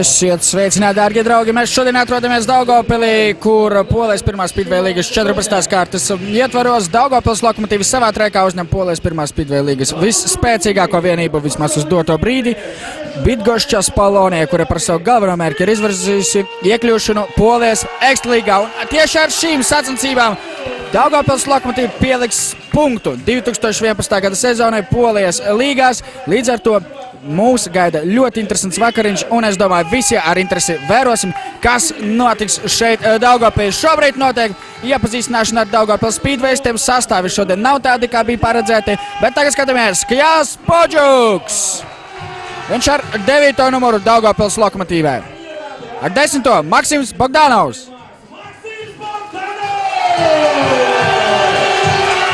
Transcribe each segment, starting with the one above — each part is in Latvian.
Esiet sveicināti, dārgie draugi! Mēs šodien atrodamies Daugavpilī, kur Polijas pirmās Speedway līgas 14. kārtas ietvaros. Daugavpils Lokomotīvi savā trekā uzņem Polijas pirmās Speedway līgas visspēcīgāko vienību vismaz uz doto brīdi. Bydgošķa Spalonija, kura par savu galveno mērķi ir izvirzījusi iekļūšanu Polijas ekstralīgā. Un tieši ar šīm sacensībām Daugavpils Lokomotīvi pieliks punktu 2011. gada sezonai Polijas līgās. Līdz ar to mūs gaida ļoti interesants vakariņš, un es domāju, visi ar interesi vērosim, kas notiks šeit Daugavpilī. Šobrīd notiek iepazīstināšana ar Daugavpils speedwayistiem. Sastāvi šodien nav tādi, kā bija paredzēti, bet tagad skatāmies Kjas Podžuks. Viņš ar 9. numuru Daugavpils Lokomotīvē. Ar 10. Maksims Bogdanovs.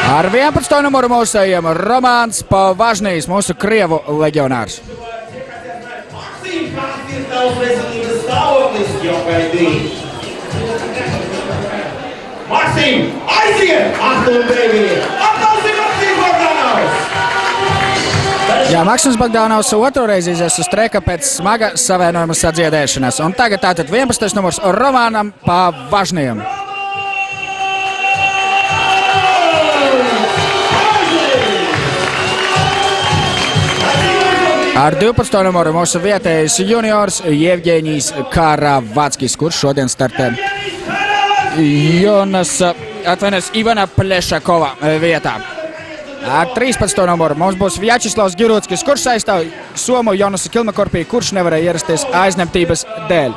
Ar 11. numuru mūsējiem Romāns Pavažnijs, mūsu krievu leģionārs. Maksim, aiziet! Achtung, baby! Aplausi Maksim Bogdanovs! Jā, Maksims Bogdanovs otroreiz izies uz treka pēc smaga savienojuma sadziedēšanas. Un tagad tātad 11. numurs Romānam Pavažnijam. Ar 12. numuru mūsu vietējais juniors Jevģēņijs Karavatskis, kurš šodien startē Ivana Plešakova vietā. Ar 13. numuru mums būs Vjačeslavs Girutskis, kurš aizstāv Somu Jonasu Kilmakorpī, kurš nevarēja ierasties aizņemtības dēļ.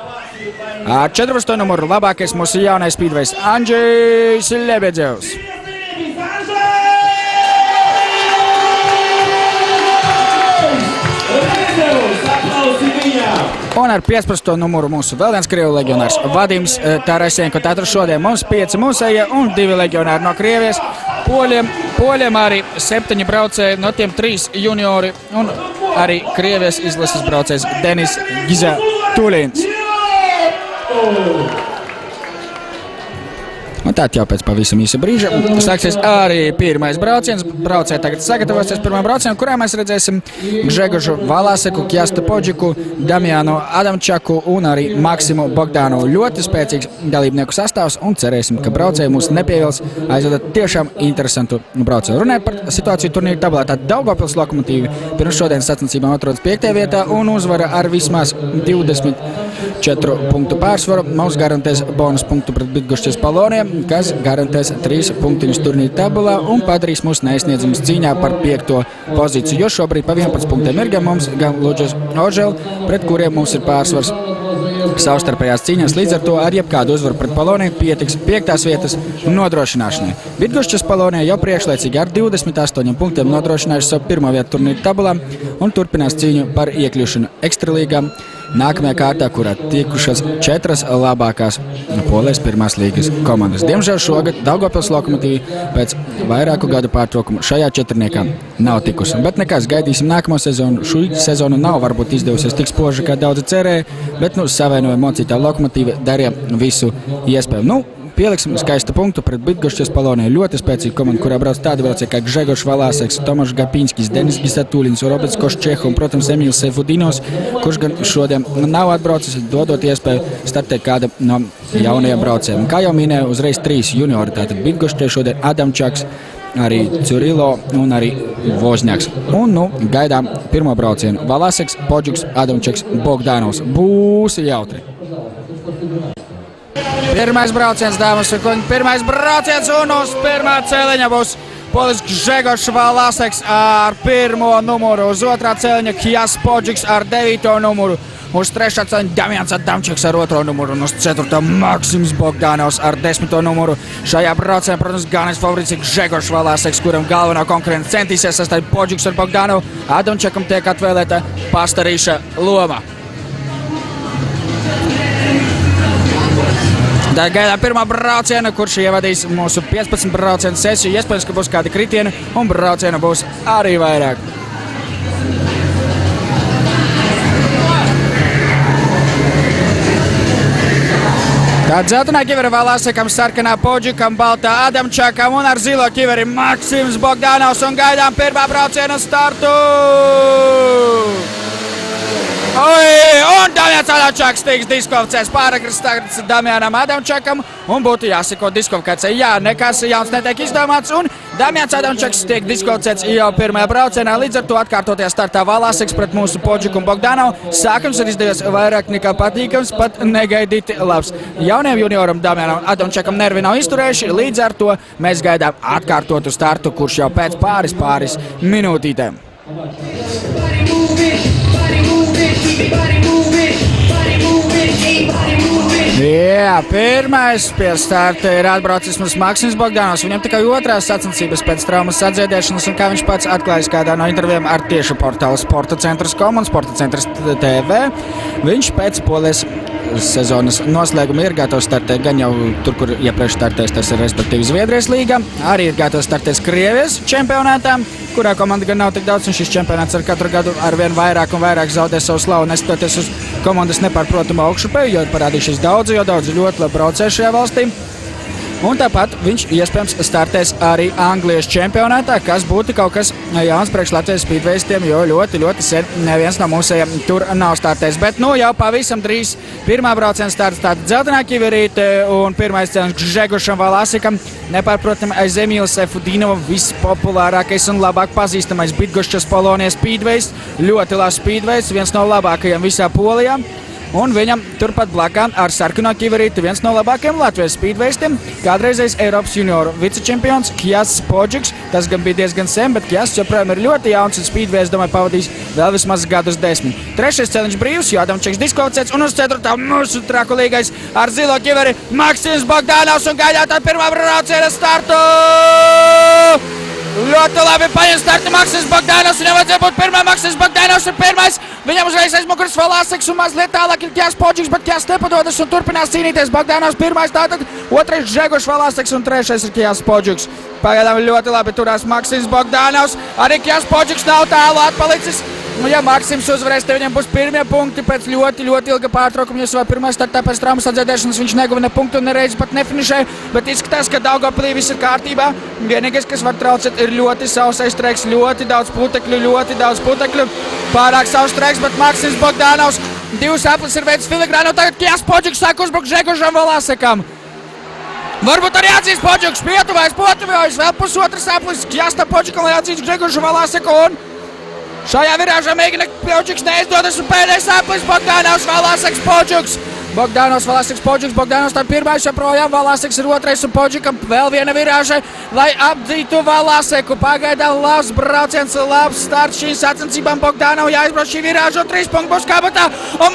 Ar 14. numuru labākais mūsu jaunais speedways Andžejs Lebedevs. Un ar 15. numuru mūsu vēl viens krievu leģionārs Vadims Tarasenko. Tātad šodien mums 5 mūsējie un 2 leģionāri no Krievijas. Poļiem arī 7 braucēji, no tiem 3 juniori un arī Krievijas izlases braucējs Denis Gizatulins. Un tā jau pēc pavisam īsa brīža sāksies arī pirmais brauciens. Braucēji tagad sagatavosies pirmā brauciena, kurā mēs redzēsim Gžegožu Valaseku, Kjastu Podžuku, Damjānu Adamčaku un arī Maksimu Bogdanovu. Ļoti spēcīgs dalībnieku sastāvs un cerēsim, ka braucēji mūs nepievils, aizvedot tiešām interesantu braucienu. Runājot par situāciju turnīra tabulā, tad Daugavpils Lokomotīvi pirms šodienas sacensībām atrodas 5. vietā un uzvara ar vismaz 24 punktu pārsvaru. Mums garantēs bonus punktu pret Bydgošķa Spaloniju, kas garantēs 3 punktiņus turnīra tabulā un padarīs mūs neizsniedzamus cīņā par 5. pozīciju, jo šobrīd pa 11 punktiem ir gan mums, gan Luģis Ožel, pret kuriem mums ir pārsvars savstarpējās cīņās. Līdz ar to ar jebkādu uzvaru pret Poloniju pietiks 5. vietas nodrošināšanai. Bydgošķa Spalonija jau priekšlaicīgi ar 28 punktiem nodrošinājuši savu 1. vietu turnīra tabulā un turpinās cīņu par iekļūšanu ekstralīgā. Nākamajā kārtā, kurā tikušas 4 labākās Polijas pirmās līgas komandas. Diemžēl šogad Daugavpils Lokomotīvi pēc vairāku gadu pārtraukumu šajā četrniekā nav tikusi. Bet nekas, gaidīsim nākamo sezonu. Šī sezona nav varbūt izdevusies tik spoža, kā daudzi cerēja, bet savienojuma mocītā Lokomotīva darīja visu iespējamu. Pieliksim skaistu punktu pret Bydgošķa Spaloniju. Ļoti spēcīga komanda, kurā brauc tādi braucēji kā Gžegožs Valaseks, Tomašs Gapinskis, Denis Gizatulins, Roberts Koščeho un, protams, Emīls Seifudinovs, kurš gan šodien nav atbraucis, dodot iespēju startēt kāda no jaunajiem braucējiem. Kā jau minēju, uzreiz 3 juniori, tātad Bydgošķa šodien Adamčaks, arī Curilo un arī Vozņaks. Un, gaidām pirmo braucienu. Valaseks, Podžuks, Adamčaks, Bogdanovs. Būs jautri! Pirmais brauciens, dāmas un kungi, pirmais brauciens un uz pirmā cēliņa būs Polis Gžegožs Valaseks ar 1. numuru, uz 2. cēliņa Kjas Podžuks ar 9. numuru, uz 3. cēliņa Damjāns Adamčaks ar 2. numuru un uz 4. Maksims Bogdanovs ar 10. numuru. Šajā braucienā, protams, galvenais favorīts ir Gžegožs Valaseks, kuram galvenā konkurence centīsies sastāvēt Podžuks ar Bogdanovu. Adamčakam tiek atvēlēta pastarīša loma. Tā gaidām pirmā brauciena, kurš ievadīs mūsu 15 braucienu sesiju. Iespējams, ka būs kādi kritieni un brauciena būs arī vairāk. Tā dzeltenā ķivera Valasekam, sarkanā Podžukam, baltā Adamčakam un ar zilo ķiveri Maksims Bogdanovs un gaidām pirmā brauciena startu! Un Damjans Adamčaks tiks diskvalificēts pāragras Damjanam Adamčakam un būtu jāseko diskvalifikācijai. Jā, nekas jauns netiek izdomāts un Damjans Adamčaks tiek diskvalificēts jau pirmajā braucienā. Līdz ar to atkārtotajā startā Valāseks pret mūsu Podžiku un Bogdanovu. Sākums ir izdevies vairāk nekā patīkams, pat negaidīti labs. Jaunajam junioram Damjanam Adamčakam nervi nav izturējuši, līdz ar to mēs gaidām atkārtotu startu, kurš jau pēc pāris minūtītēm. Jā, pirmais pie starta ir atbraucis mums Maksims Bogdanovs. Viņam tikai otrās sacensības pēc traumas atdziedēšanas, un kā viņš pats atklājis kādā no intervijām ar tieši portālu sportacentrs.com un sportacentrs TV, viņš pēc Polijas sezonas noslēguma ir gatavs startēt gan jau tur, kur iepriekš startēs, tas ir respektīvi Zviedrijas līga, arī ir gatavs startēt Krievijas čempionātā, kurā komanda gan nav tik daudz, un šis čempionāts ar katru gadu arvien vairāk un vairāk zaudē savu slavu, neskatoties uz komandas nepārprotamu augšupeju, jo ir parādījušies daudzi ļoti labi braucēji šajā valstī. Un tāpat viņš iespējams startēs arī Anglijas čempionātā, kas būtu kaut kas jauns priekš Latvijas speedwayistiem, jo ļoti sen neviens no mūsējiem tur nav startējis. Bet jau pavisam drīz pirmā brauciena starts tāda dzeltenā ķiverīte un pirmais cēlons Gžegošam Valāsekam, nepārprotam aiz Emīla Sefudinova, vispopulārākais un labāk pazīstamais Bydgošķas Polonijas speedways, ļoti labs speedways, viens no labākajiem visā Polijā. Un viņam turpat blakām ar sarkano ķiverīti viens no labākajiem Latvijas speedwayistiem, kādreizējs Eiropas junioru vicečempions Kjasts Podžiks. Tas gan bija diezgan sen, bet Kjasts joprojām ir ļoti jauns un speedways, domāju, pavadīs vēl vismaz gadus 10. Trešais celiņš brīvs, jo Adamčaks diskvalificēts, un uz ceturtā mūsu trakulīgais ar zilo ķiveri Maksims Bogdanovs un gaidāt ar pirmā brauciena startu! Ļoti labi paņem startu Maksims Bogdanovs, viņam vajadzēja būt pirmā, Maksims Bogdanovs ir pirmais, viņam uzreiz aizmukuras Valāseks un mazliet tālāk ir Kjasts Podžiks, bet Kjasts nepadodas un turpinās cīnīties. Bogdanovs pirmais, tātad otrais Gžegošs Valāseks un trešais ir Kjasts Podžiks. Pagaidām ļoti labi turās Maksims Bogdanovs, arī Kjasts Podžiks nav tālu atpalicis. Ja Maksims uzvarēs, te viņam būs pirmie punkti pēc ļoti ilga pārtraukuma, jo savā pirmā startā pēc traumas atdziedēšanas viņš neguva ne punktu un nereiz pat nefinišēja, bet izskatās, ka Daugavpilī viss ir kārtībā. Vienīgais, kas var traucēt, ir ļoti sausais treks, ļoti daudz putekļu, pārāk savs treks, bet Maksims Bogdanovs divas aplis ir veids filigrānu, tagad Kjasts Podžiks sāk uzbrukt Gžegošam Valāsekam. Varbūt arī atzīs Podžiks, pietuvējas, vēl pusotras aplis Kjasta Podžikam, lai atzīs Gžegošu Valāseku un šajā virāžā mēģina Podžiks neizdodas un pēdējais aplis Bogdanovs Valāseks Podžiks. Bogdanovs Valāseks Podžiks, Bogdanovs tā pirmais joprojām, Valāseks ir otrais un Podžikam vēl viena virāža, lai apdzītu Valāseku. Pagaidām labs brauciens, labs starts šīm sacensībām. Bogdanovu jāizbrauc šī virāža un 3 punkti būs kabatā un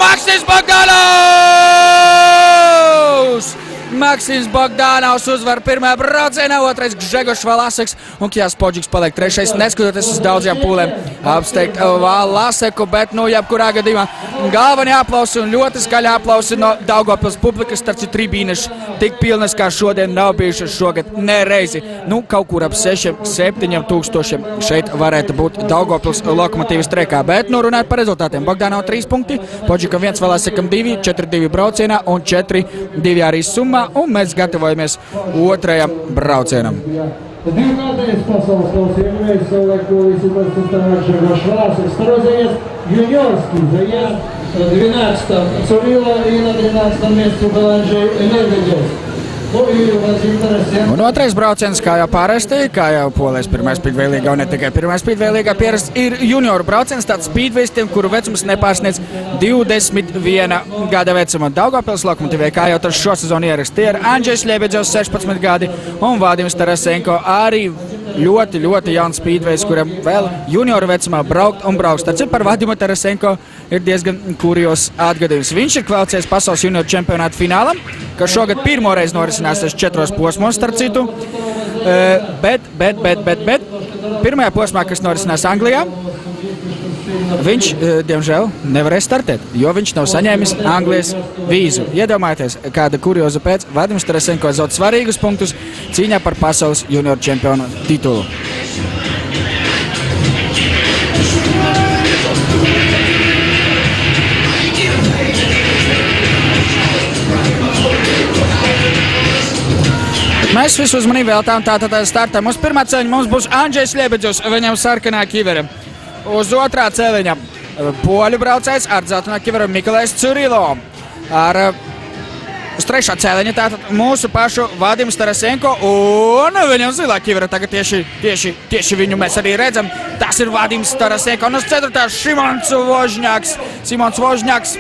Maksims Bogdanovs uzvar pirmajā braucienā, otrais Gžegošs Valāseks un Kjasts Podžiks paliek trešais, neskatoties uz daudzajām pūlēm apsteigt Valāseku, bet jebkurā gadījumā galvenie aplausi un ļoti skaļi aplausi no Daugavpils publikas, starp citu tribīnes tik pilnas kā šodien nav bijušas šogad nereizi. Kaut kur ap 6-7 tūkstošiem šeit varētu būt Daugavpils Lokomotīvas trekā, bet runājot par rezultātiem. Bogdanov 3 punkti, Podžikam 1, Valāsekam 2, 4-2 braucienā un 4-2 arī summā. Un mēs gatavojamies otrajam braucienam. Двукратный способ имеет совок Полисы Константиновича Гошваласек. Второй заезд юниорский заезд. 12-м Цурила и на 13-м месте был Анджей Лебедев. Un otrais brauciens, kā jau parasti, kā jau Polijas pirmā speedway līgā un ne tikai pirmā speedway līgā pierasts, ir junioru brauciens tāds speedwayistiem, kuru vecums nepārsniedz 21 gada vecuma. Daugavpils Lokomotīvai, kā jau tas šo sezonu ierakst, ir Andžejs Ļebedževs 16 gadi un Vadims Tarasenko arī ļoti jauns speedways, kuram vēl junioru vecumā braukt un brauks. Taču par Vadimu Tarasenko ir diezgan kurjos atgadījums. Viņš ir kvalificējies pasaules junioru čempionāta finālam, kas šogad pirmoreiz norisināsies 4 posmos, starp citu. Bet pirmajā posmā, kas norisinās Anglijā, viņš, diemžēl, nevarēs startēt, jo viņš nav saņēmis Anglijas vīzu. Iedomājieties, kāda kurioza pēc Vadims Tarasenko zaud svarīgus punktus cīņā par pasaules junioru čempionu titulu. Mēs visu uzmanību veltām tātad startā. Mūsu pirmā celiņa mums būs Andžejs Ļebedževs, viņam sarkanā ķivere. Uz otrā celiņa poļu braucējs ar dzeltenā kiveru Mikalais Curilo. Uz trešā cēliņa tātad mūsu pašu Vadims Tarasenko un viņam zilā kivera. Tagad tieši viņu mēs arī redzam. Tas ir Vadims Tarasenko un uz ceturtā Simons Vožņaks.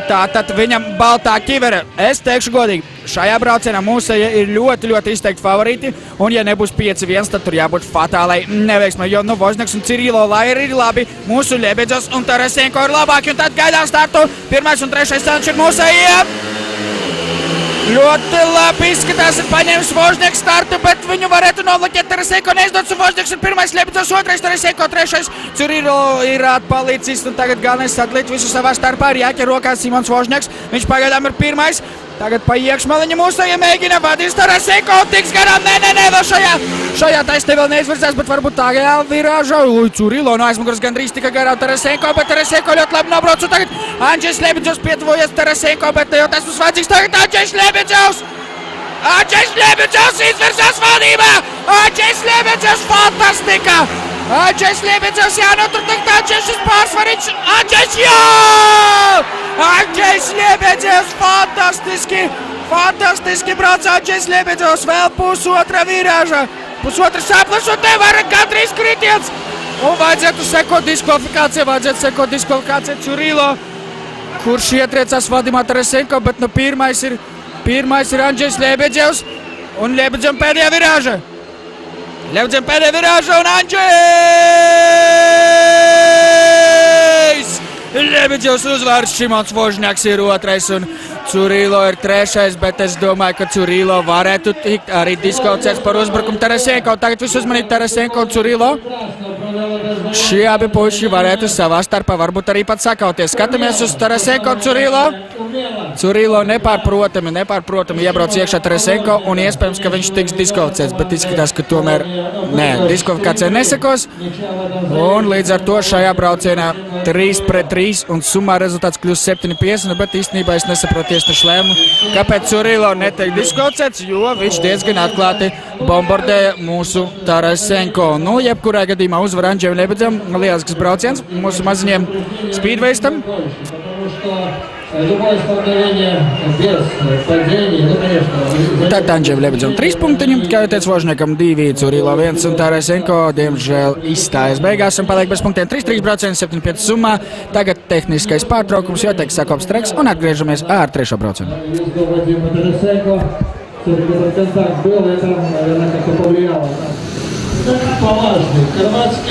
Tātad viņam baltā kivera. Es teikšu godīgi, šajā braucienā mūsēja ir ļoti izteikti favorīti. Un ja nebūs 5-1, tad tur jābūt fatālai neveiksmai. Jo Vožņaks un Cirilo lai ir labi. Mūsu Ļebedzos un Tarasenko ir labāki. Un tad gaidām startu. Pirmais un trešais cēliņš ir mūsējie. Ļoti labi izskatās, ir paņēmis Vožņaks startu, bet viņu varētu nobloķēt. Tarasenko neizdodas, un Vožņaks ir pirmais, Ļebedzos otrais, Tarasenko trešais. Cirilo ir atpalicis, un tagad galvenais sadalīt visu savā starpā. Ir jāķer rokās Simons Vožņaks, viņš pagaidām ir pirmais. Tagad pa iekšmaliņu mūsējie mēģina Vadims Tarasenko, tiks garām, nē, vēl šajā taisnē vēl neizvirzās, bet varbūt tagad virāžā. Cirilo no aizmugures gandrīz tika garām Tarasenko, bet Tarasenko ļoti labi nobrauc, un tagad Andžejs Ļebedzos pietuvojas Tarasenko, bet jau tas būs vajadzīgs tagad Andžejs Ļebedzos! Andžejs Ļebedzos izvirzās vadībā! Andžejs Ļebedzos fantastika! Andžejs Ļebedzos jānotur tagad Andžejs uz pārsvariņš! Andžejs jā! Andžejs Ļebedzos fantastiski brauc Andžejs Ļebedzos, vēl pusotra virāža, pusotra saplis un te var gandrīz kritiens. Un vajadzētu sekot diskvalifikācija Cirilo, kurš ietriecās Vadimā Tarasenko, bet pirmais ir Andžejs Ļebedzos un Ļebedzam pēdējā virāža. Un Andžejs Ļebedzos uzvārds, Simons Vožņaks ir otrais un Cirilo ir trešais, bet es domāju, ka Cirilo varētu tikt arī diskvalificēts par uzbrukumu Tarasenko. Tagad visu uzmanību Tarasenko un Cirilo. Šie abi puiši varētu savā starpā varbūt arī pat sakauties. Skatāmies uz Tarasenko un Cirilo. Cirilo nepārprotami iebrauc iekšā Tarasenko un iespējams, ka viņš tiks diskvalificēts, bet izskatās, ka tomēr diskvalifikācija nesekos. Un līdz ar to šajā braucienā 3-3 un summā rezultāts kļūst 7-50, bet īstenībā es nesaprotu tiesnešu lēmumu, kāpēc Cirilo netiek diskvalificēts, jo viņš diezgan atklāti bombardēja mūsu Tarasenko. Jebkurā gadījumā uzvar Andžejam Ļebedzam, lielisks brauciens mūsu maziņiem speedwaistam. Tad Andžejam Ļebedzam 3 punktiņi, kā jau teicu, Vožņakam 2, Cirilo 1 un Tarasenko diemžēl izstājas beigās un paliek bez punktiem 3-3 braucieni, 7-5 summā. Tagad tehniskais pārtraukums, jo tiek sakops treks un atgriežamies ar trešo braucienu.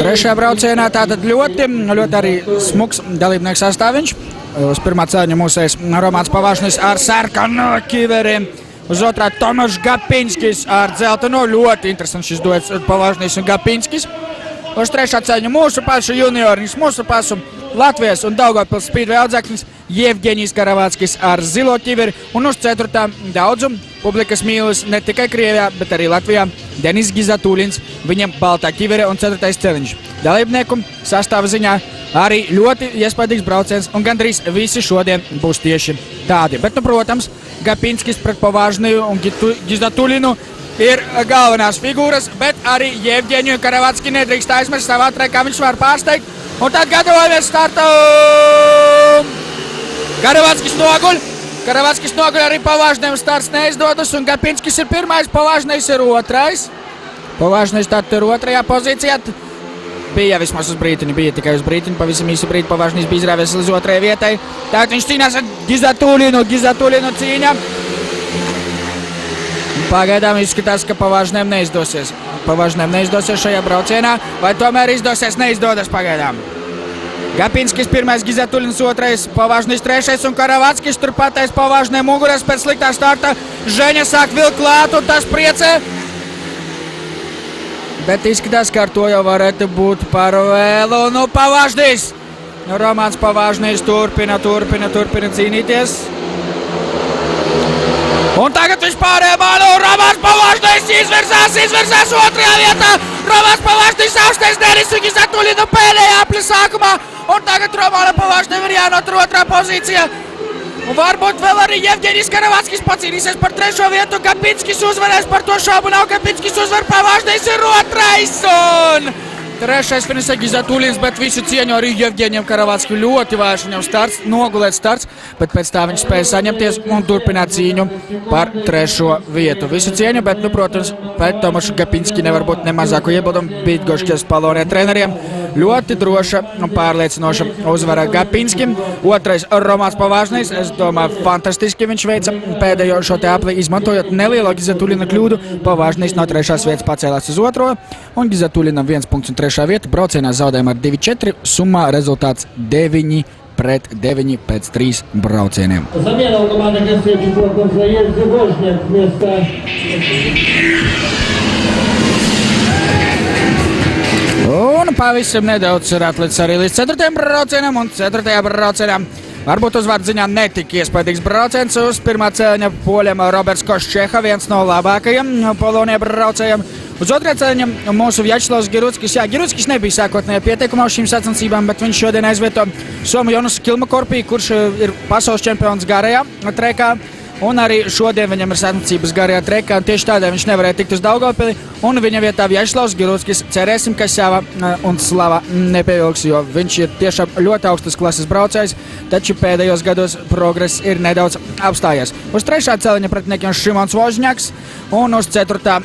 Trešajā braucienā tātad ļoti arī smuks dalībnieku sastāviņš. Uz pirmā cēliņa mūsējs Romanis Pavažnis ar sarkanu kiveriem. Uz otrā Tomašs Gapinskis ar dzelteno. Ļoti interesants šis duets Pavažnis un Gapinskis. Uz trešā cēliņa mūsu pašu junioriņš, mūsu pašu Latvijas un Daugavpils speedway audzēknis Jevģeņijs Karavāckis ar zilo ķiveri. Un uz ceturtā daudzu publikas mīlis ne tikai Krievijā, bet arī Latvijā Denis Gizatulins, viņam baltā ķivere un ceturtais celiņš. Dalībnieku sastāva ziņā arī ļoti iespaidīgs brauciens un gandrīz visi šodien būs tieši tādi. Bet, protams, Gapinskis pret Pavažniju un Gizatulinu ir galvenās figūras, bet arī Jevģeņiju Karavācki nedrīkst aizmest savā trekā, viņš var pārsteigt. Un tad gatavojamies startu! Karavāckis noguļ, arī Pavažniem starts neizdodas, un Gapinskis ir pirmais, Pavažnijs ir otrais. Pavažnijs tātad ir otrajā pozīcijā. Bija vismaz uz brītiņu, bija tikai uz brītiņu, pavisam īsu brīdi Pavažnijs bija izrāvies līdz otrajai vietai. Tātad viņš cīnās ar Gizatulinu cīņa. Pagaidām izskatās, ka Pavažniem neizdosies. Šajā braucienā, vai tomēr neizdodas pagaidām. Gapinskis pirmais, Gizatulins otrais, Pavažnis trešais un Karavāckis turpattais Pavažniem muguras pēc sliktā starta. Ženja sāk vilkt klāt un tas priecē. Bet izskatās, ka ar to jau varētu būt par vēlu. Pavažnis! Romans Pavažnis turpina cīnīties. Un tagad viņš pārējā mālu, Romans Pavažnis izvirzās otrajā vietā. Romans Pavažnis augstais Denis un Gizatulinu pēdējā apļa sākumā. Un tagad Romana Pavažnim ir jānotur otrā pozīcija. Un varbūt vēl arī Jevģeņijs Karavāckis pacīnīsies par trešo vietu. Gapinskis uzvarēs, par to šaubu nav. Gapinskis uzvar, Pavažnis ir otrais. Un Trešais finišs Gizatulins, bet visu cieņu arī Jevģeņiem Karavātskim ļoti vājš. Viņam starts, nogulēt starts, bet pēc tā viņš spēja saņemties un turpināt cīņu par trešo vietu. Visu cieņu, bet, protams, pēc Tomašu Gapinski nevar būt nemazāku iebildumu Bītgoškas Palonē treneriem. Ļoti droša un pārliecinoša uzvara Gapinskim. Otrais Romāns Pavāžnais. Es domāju, fantastiski viņš veica pēdējo šo te apli, izmantojot nelielo Gizatulina kļūdu. Pavāžnais no trešās vietas pacēlās uz otro, un Gizatulinam 1 punkts un trešā vieta. Braucienā zaudējuma ar 2-4. Summā rezultāts 9-9 pēc 3 braucieniem. Замена у команды Гасечников заезде Вожняк вместо... Un pavisam nedaudz ir atlicis arī līdz 4. braucienam, un 4. braucienā varbūt uzvārdu ziņā netika iespējīgs brauciens uz pirmā cēliņa poļiem Roberts Koščeha, viens no labākajiem Polonijā braucējiem. Uz otrā cēliņa mūsu Vjačeslavs Giruckis. Jā, Giruckis nebija sākotnējā pieteikumā uz šīm sacensībām, bet viņš šodien aizvieto Somu Jonas Kilmakorpī, kurš ir pasaules čempions garajā trekā. Un arī šodien viņam ir sacensības garajā trekā, un tieši tādēļ viņš nevarēja tikt uz Daugavpili. Un viņa vietā Vjačeslavs Giruckis. Cerēsim, ka Sava un Slava nepievilks, jo viņš ir tiešām ļoti augstas klases braucējs, taču pēdējos gados progress ir nedaudz apstājies. Uz trešā cēliņa pretiniekiem Šimons Vožņaks un uz ceturtā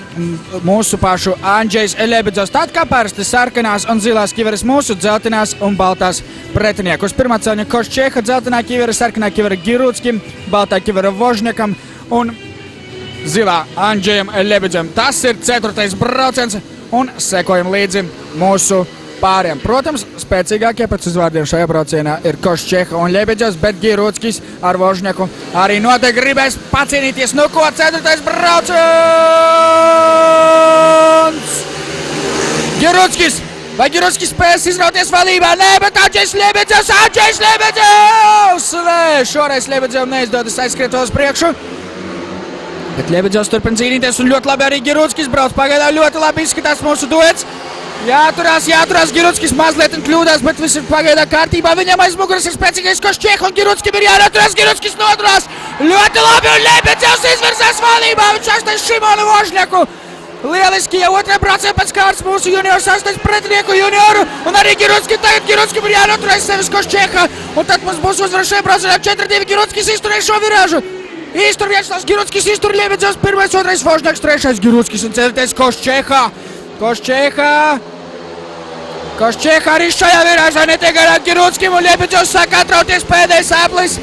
mūsu pašu Andžejs Ļebidzovs. Tād kā parasti sarkanās un zilās kiveres mūsu, dzeltenās un baltās pretinieku. Uz pirmā cēliņa Koščeha, dzeltenā kivere, sarkanā kivere Giruckim, baltā kivere Vožņakam un zilā Andžejam Ļebidzovam. Tas ir 4. brauciens un sekojam līdzi mūsu pāriem. Protams, spēcīgākie pēc uzvārdiem šajā braucienā ir Koščeha un Ļebidzovs, bet Giruckis ar Vožņaku arī noteikti gribēs pacīnīties. Nu ko, 4. brauciens! Giruckis! Vai Giruckis spēs izrauties valībā? Nē, bet Andžejs Ļebidzovs! Andžejs Ļebidzovs! Nē, šoreiz Ļebidzovam neizdodas aizskriet uz priekšu. Bet Ļebidzovs turpina cīnīties un ļoti labi arī Giruckis brauc. Pagaidām ļoti labi izskatās mūsu duets. Jāturās, Giruckis mazliet kļūdās, bet viss ir pagaidām kārtībā. Viņam aiz muguras ir spēcīgais Koščeha un Giruckim ir jānoturās. Giruckis noturās ļoti labi un Ļebidzovs izvirzās valībā. Viņš aiztais Šimonu Vožņaku. Lieliski, jau otrajā braucienā pēc kārtas mūsu juniors aiztais pretinieku junioru un arī Giruckim. Tagad Giruckim ir jānoturēs sevis Koščeha. Un tad mums būs uzvara šajā braucienā 4-2. Giruckis izturēs šo virāžu. Iztur Vjačeslavs Giruckis, iztur Ļebidzovs, 1., 2. Vožņaks, 3. Giruckis un 4. Koščeha. Koščeha arī šajā virāžā netiek garām Giruckim un Ļebidzovs sāk atrauties pēdējais aplis.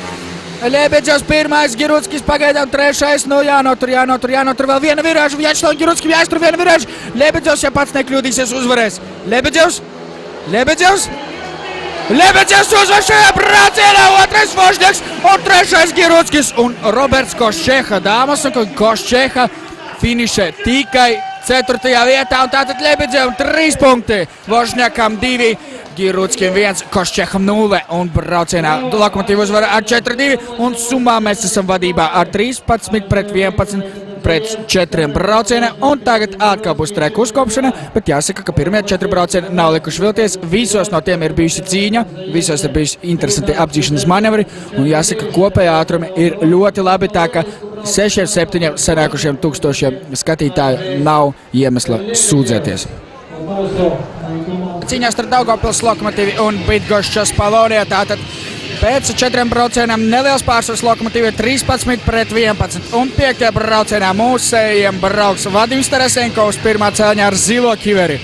Ļebidzovs 1. Giruckis pagaidām 3. Nu jānotur vēl viena virāža. Vjačeslavam Giruckim jāiztur viena virāža. Ļebidzovs, ja pats nekļūdīsies, uzvarēs. Ļebidzovs uzvar šajā braucienā, 2. Vožņaks un 3. Giruckis un Roberts Koščeha. Dāmas un Koščeha finišē tikai 4. vietā, un tātad Ļebidzovam 3 punkti, Vožņakam 2, Giruckim 1, Koščeham 0 un braucienā Lokomotīva uzvara ar 4-2 un summā mēs esam vadībā ar 13-11 pret 4 braucieniem, un tagad atkal būs treku uzkopšana, bet jāsaka, ka pirmie 4 braucieni nav likuši vilties, visos no tiem ir bijusi cīņa, visos ir bijusi interesanti apdzīšanas manevri, un jāsaka, kopējā ātrumi ir ļoti labi, tā ka 6-7 sanākušiem tūkstošiem skatītāju nav iemesla sūdzēties. Cīņās starp Daugavpils Lokomotīvi un Bydgoščas Polonijā, tātad pēc 4 braucieniem neliels pārsvars Lokomotīvai 13-11 un 5. braucienā mūsējiem brauks Vadims Tarasenko uz pirmā cēliņā ar zilo kiveri.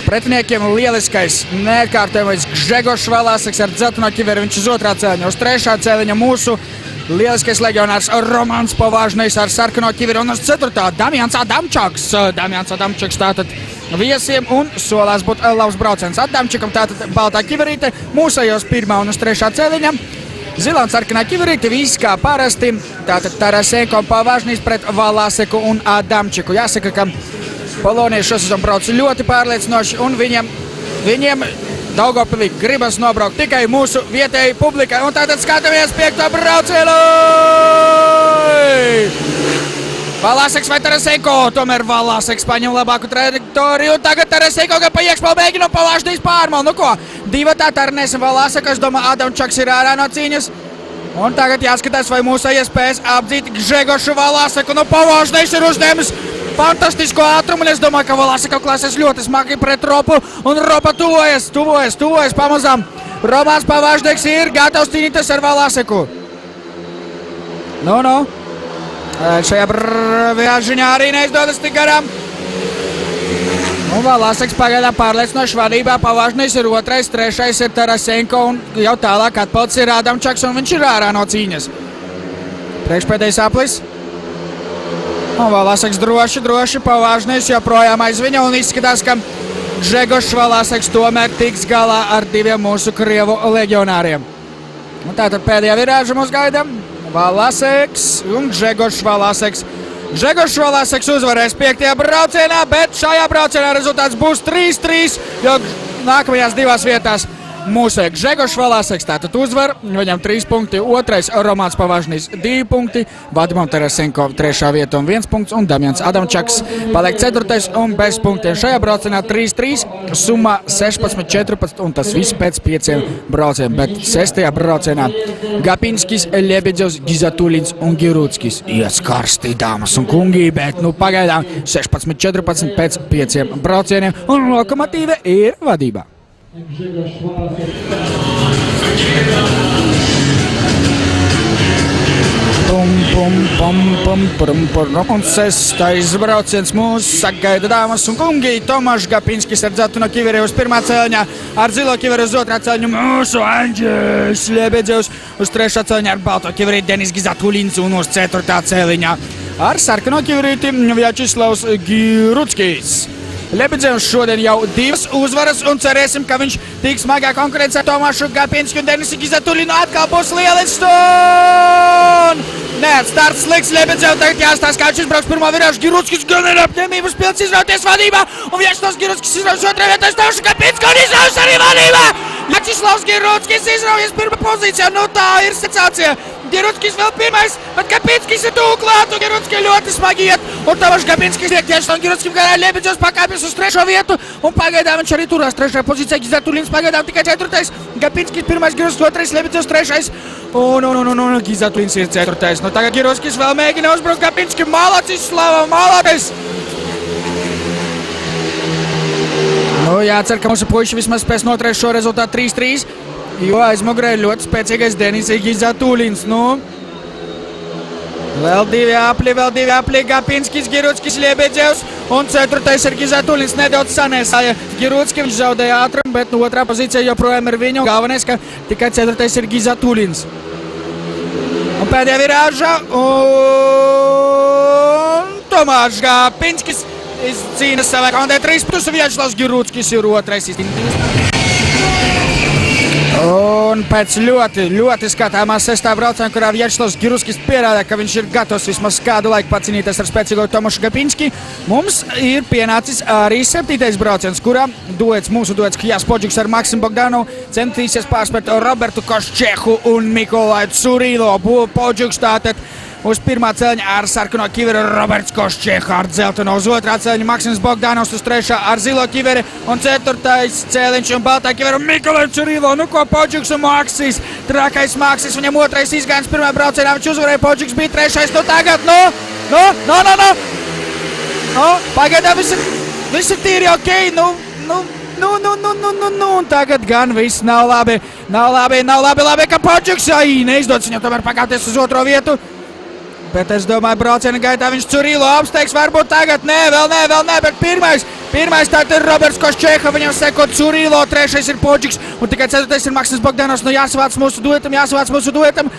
Pretiniekiem lieliskais neatkārtojamais Gžegošs Valaseks ar dzelteno kiveri, viņš uz 2. cēliņa, uz 3. cēliņa mūsu lieliskais leģionārs Romāns Pavāžnais ar sarkano kiveri un uz 4. Damjans Adamčaks tātad viesiem un solās būt labs brauciens. Adamčikam tātad baltā kiverīte, mūsējos 1. un uz 3. cēliņa. Zilā un sarkanā kiverīte, viss kā parasti. Tātad Tarasenko Pavāžnīs pret Valaseku un Adamčiku. Jāsaka, ka Polonija šosezon brauc ļoti pārliecinoši un viņiem Daugavpilī gribas nobraukt tikai mūsu vietēji publikai. Un tātad skatāmies 5. braucienu! Valaseks vai Tarasenko? Tomēr Valaseks paņem labāku trajektoriju. Un tagad Tarasenko, ka pa iekšpalu mēģina Pavāžnīs pārmalu. Nu ko, 2. Tarnes un Valaseks, es domāju, Adamčaks ir ārā no cīņas. Un tagad jāskatās, vai mūsu iespējas apdzīt Gžegošu Valaseku. Nu, Pavāžnīs ir uzņēmis fantastisku ātrumu, un es domāju, ka Valaseka klases ļoti smagi pret Ropu, un Ropa tuvojas pamazām. Romāns Pavaždeks ir gatavs cīnīties ar Valaseku. Nu. Šajā virāžiņā arī neizdodas tik garām. Un Valaseks pagaidām pārliecinoši vadībā, Pavaždeks ir 2., 3. ir Tarasenko, un jau tālāk atpalds ir Adamčaks, un viņš ir ārā no cīņas. Priekšpēdējais aplis. Un Valaseks droši, Pavaždeks joprojām aiz viņa, un izskatās, ka Gžegošs Valaseks tomēr tiks galā ar 2 mūsu Krievu leģionāriem. Un tātad pēdējā virāža mūs gaida Valaseks un Gžegošs Valaseks. Gžegošs Valaseks uzvarēs 5. braucienā, bet šajā braucienā rezultāts būs 3-3, jo nākamajās 2 vietās mūsu Gžegošs Valaseks tātad uzvar, viņam 3 punkti, 2. Romāns Pavaždeks 2 punkti, Vadimam Tarasenko 3. vieta un 1 punkts, un Damjans Adamčaks paliek 4. un bez punktiem. Šajā braucienā 3-3, summa 16-14, un tas viss pēc 5 braucieniem, bet 6. braucienā Gapinskis, Lebedevs, Gizatulins un Girutskis ies karsti, dāmas un kungi, bet pagaidām 16-14 pēc 5 braucieniem, un Lokomotīve ir vadībā. Un 6. brauciens mūs sagaida, dāmas un kungi. Tomašs Gapinskis ar dzelteno kiveri uz 1. celiņā, ar zilo kiveri uz 2. celiņu mūsu Andžejs Lebedevs, uz 3. celiņā ar balto kiveri Denis Gizatulins un uz 4. celiņā ar sarkano kiverīti Vjačeslavs Girutskis. Lebedevs šodien jau 2 uzvaras, un cerēsim, ka viņš tiks smagā konkurencē Tomašu Gapinski un Denisu Gizatulinu. Atkal būs lielisks stund! Nē, starts slikts Lebedevs, tagad jāstāsta, kā viņš izbrauks 1. virāžu. Girutskis gan ir apņēmības pilns izrauties vadībā, un Vjačeslavs Girutskis izraujas 2. vietā, Tomašu Gapinski un izraujas arī vadībā! Vjačeslavs Girutskis izraujas 1. pozīcijā, tā ir sensācija. Girutskis vēl 1, bet Gapinskis ir tuvu klāt, un Girutskis ļoti smagi iet, un Tomašs Gapinskis tiek tieši no Girutskis garā, Lebedevs pakāpjas uz 3. vietu, un pagaidām viņš arī turās 3. pozīcijā, Gizatulins pagaidām tikai 4. Gapinskis 1, Girutskis 2, Lebedevs 3, un Gizatulins ir 4. Tagad Girutskis vēl mēģina uzbrukt Gapinski, malacis, Slava, malacis! Jācer, ka mūsu puiši vismaz spēs noturēt šo rezultātu 3-3, jo aizmugurē ir ļoti spēcīgais Denis Gizatulins. Vēl 2 apli, Gapinskis, Girutskis, Lebedevs, un 4. ir Gizatulins. Nedaudz sanēsāja Girutskis, viņš zaudēja ātrumu, bet 2. pozīcija joprojām ir viņa. Galvenais, ka tikai 4. ir Gizatulins. Un pēdējā virāža, un Tomašs Gapinskis cīnas savai komandai 3 punktus, Vjačeslavs Girutskis ir 2. Un pēc ļoti skatāmās 6. brauciena, kurā Vjačeslavs Girutskis pierāda, ka viņš ir gatavs vismaz kādu laiku pacīnīties ar spēcīgo Tomašu Gapinski, mums ir pienācis arī 7. brauciens, kurā mūsu duets Kjas Podžuks ar Maksimu Bogdanovu centīsies pārspēt Robertu Koščehu un Mikolaju Curilo. Podžuks tātad uz 1. celiņa ar sarkano kiveri Roberts Koščeha, ar dzelteno uz 2. celiņa Maksims Bogdanovs, uz 3. ar zilo kiveri, un 4. celiņš un baltā kiveri Mikolaju Curilo. Ko Podžuks un Maksis, trakais Maksis, viņam 2. izgājiens 1. braucienā, viņš uzvarēja, Podžuks bija 3. Tagad, pagaidām viss ir tīri ok, un tagad gan viss nav labi, ka Podžuks, neizdodas viņam tomēr pakāpties uz 2. vietu. Bet es domāju, brauciena gaitā viņš Curilo apsteigs, varbūt tagad, vēl nē, bet 1. tātad ir Roberts Koščeha, viņam seko Curilo, 3. ir Podžuks, un tikai 4. ir Maksims Bogdanovs. Jāsavāc mūsu duetam.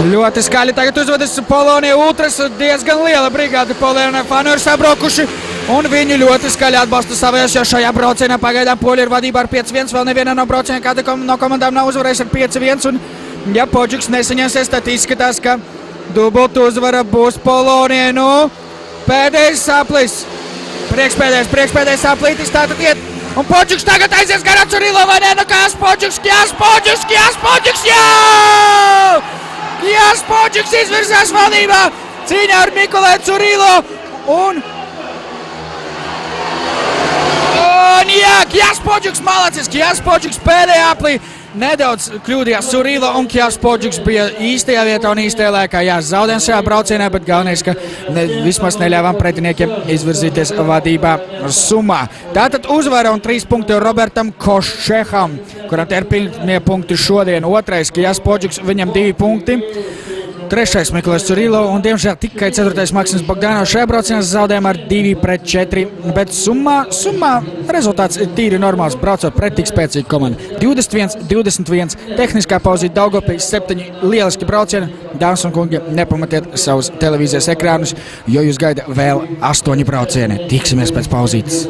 Ļoti skaļi tagad uzvedas Polonija Ultras, diezgan liela brigāde Polonija fanu ir sabraukuši, un viņi ļoti skaļi atbalsta savējos, jo šajā braucienā pagaidām Poļi ir vadībā ar 5-1, vēl neviena no braucieniem kāda no komandām nav uzvarējis ar 5-1, un ja Podžuks nesaņemsies, tad izskatās, ka dubultu uzvara būs Polonijai. Pēdējais saplis, priekšpēdējais saplītis tātad iet, un Podžuks tagad aizies garā Curilo, vai ne? Kjas Podžuks, Kjas Podžuks izvirzās valdībā cīņā ar Mikolaju Curilo, un Kjas Podžuks malacis, Kjas Podžuks pēdējā aplī nedaudz kļūdījās Surilo un Kjās Podžiks bija īstajā vietā un īstajā laikā. Jā, zaudējām šajā braucienā, bet galvenais, ka vismaz neļāvām pretiniekiem izvirzīties vadībā summā. Tātad uzvara un 3 punkti Robertam Koščeham, kuram te ir pirmie punkti šodien. Otrais Kjās Podžiks, viņam 2 punkti. Trešais Miklais Surilo un, diemžēl, tikai 4. Maksims Bogdanovs šajā braucienā zaudējām ar 2-4, bet summā rezultāts ir tīri normāls, braucot pret tik spēcīgu komandu. 21-21, tehniskā pauzīte Daugavpils, 7 lieliski braucieni. Dāmas un kungi, nepamatiet savus televīzijas ekrānus, jo jūs gaida vēl 8 braucieni. Tiksimies pēc pauzītes.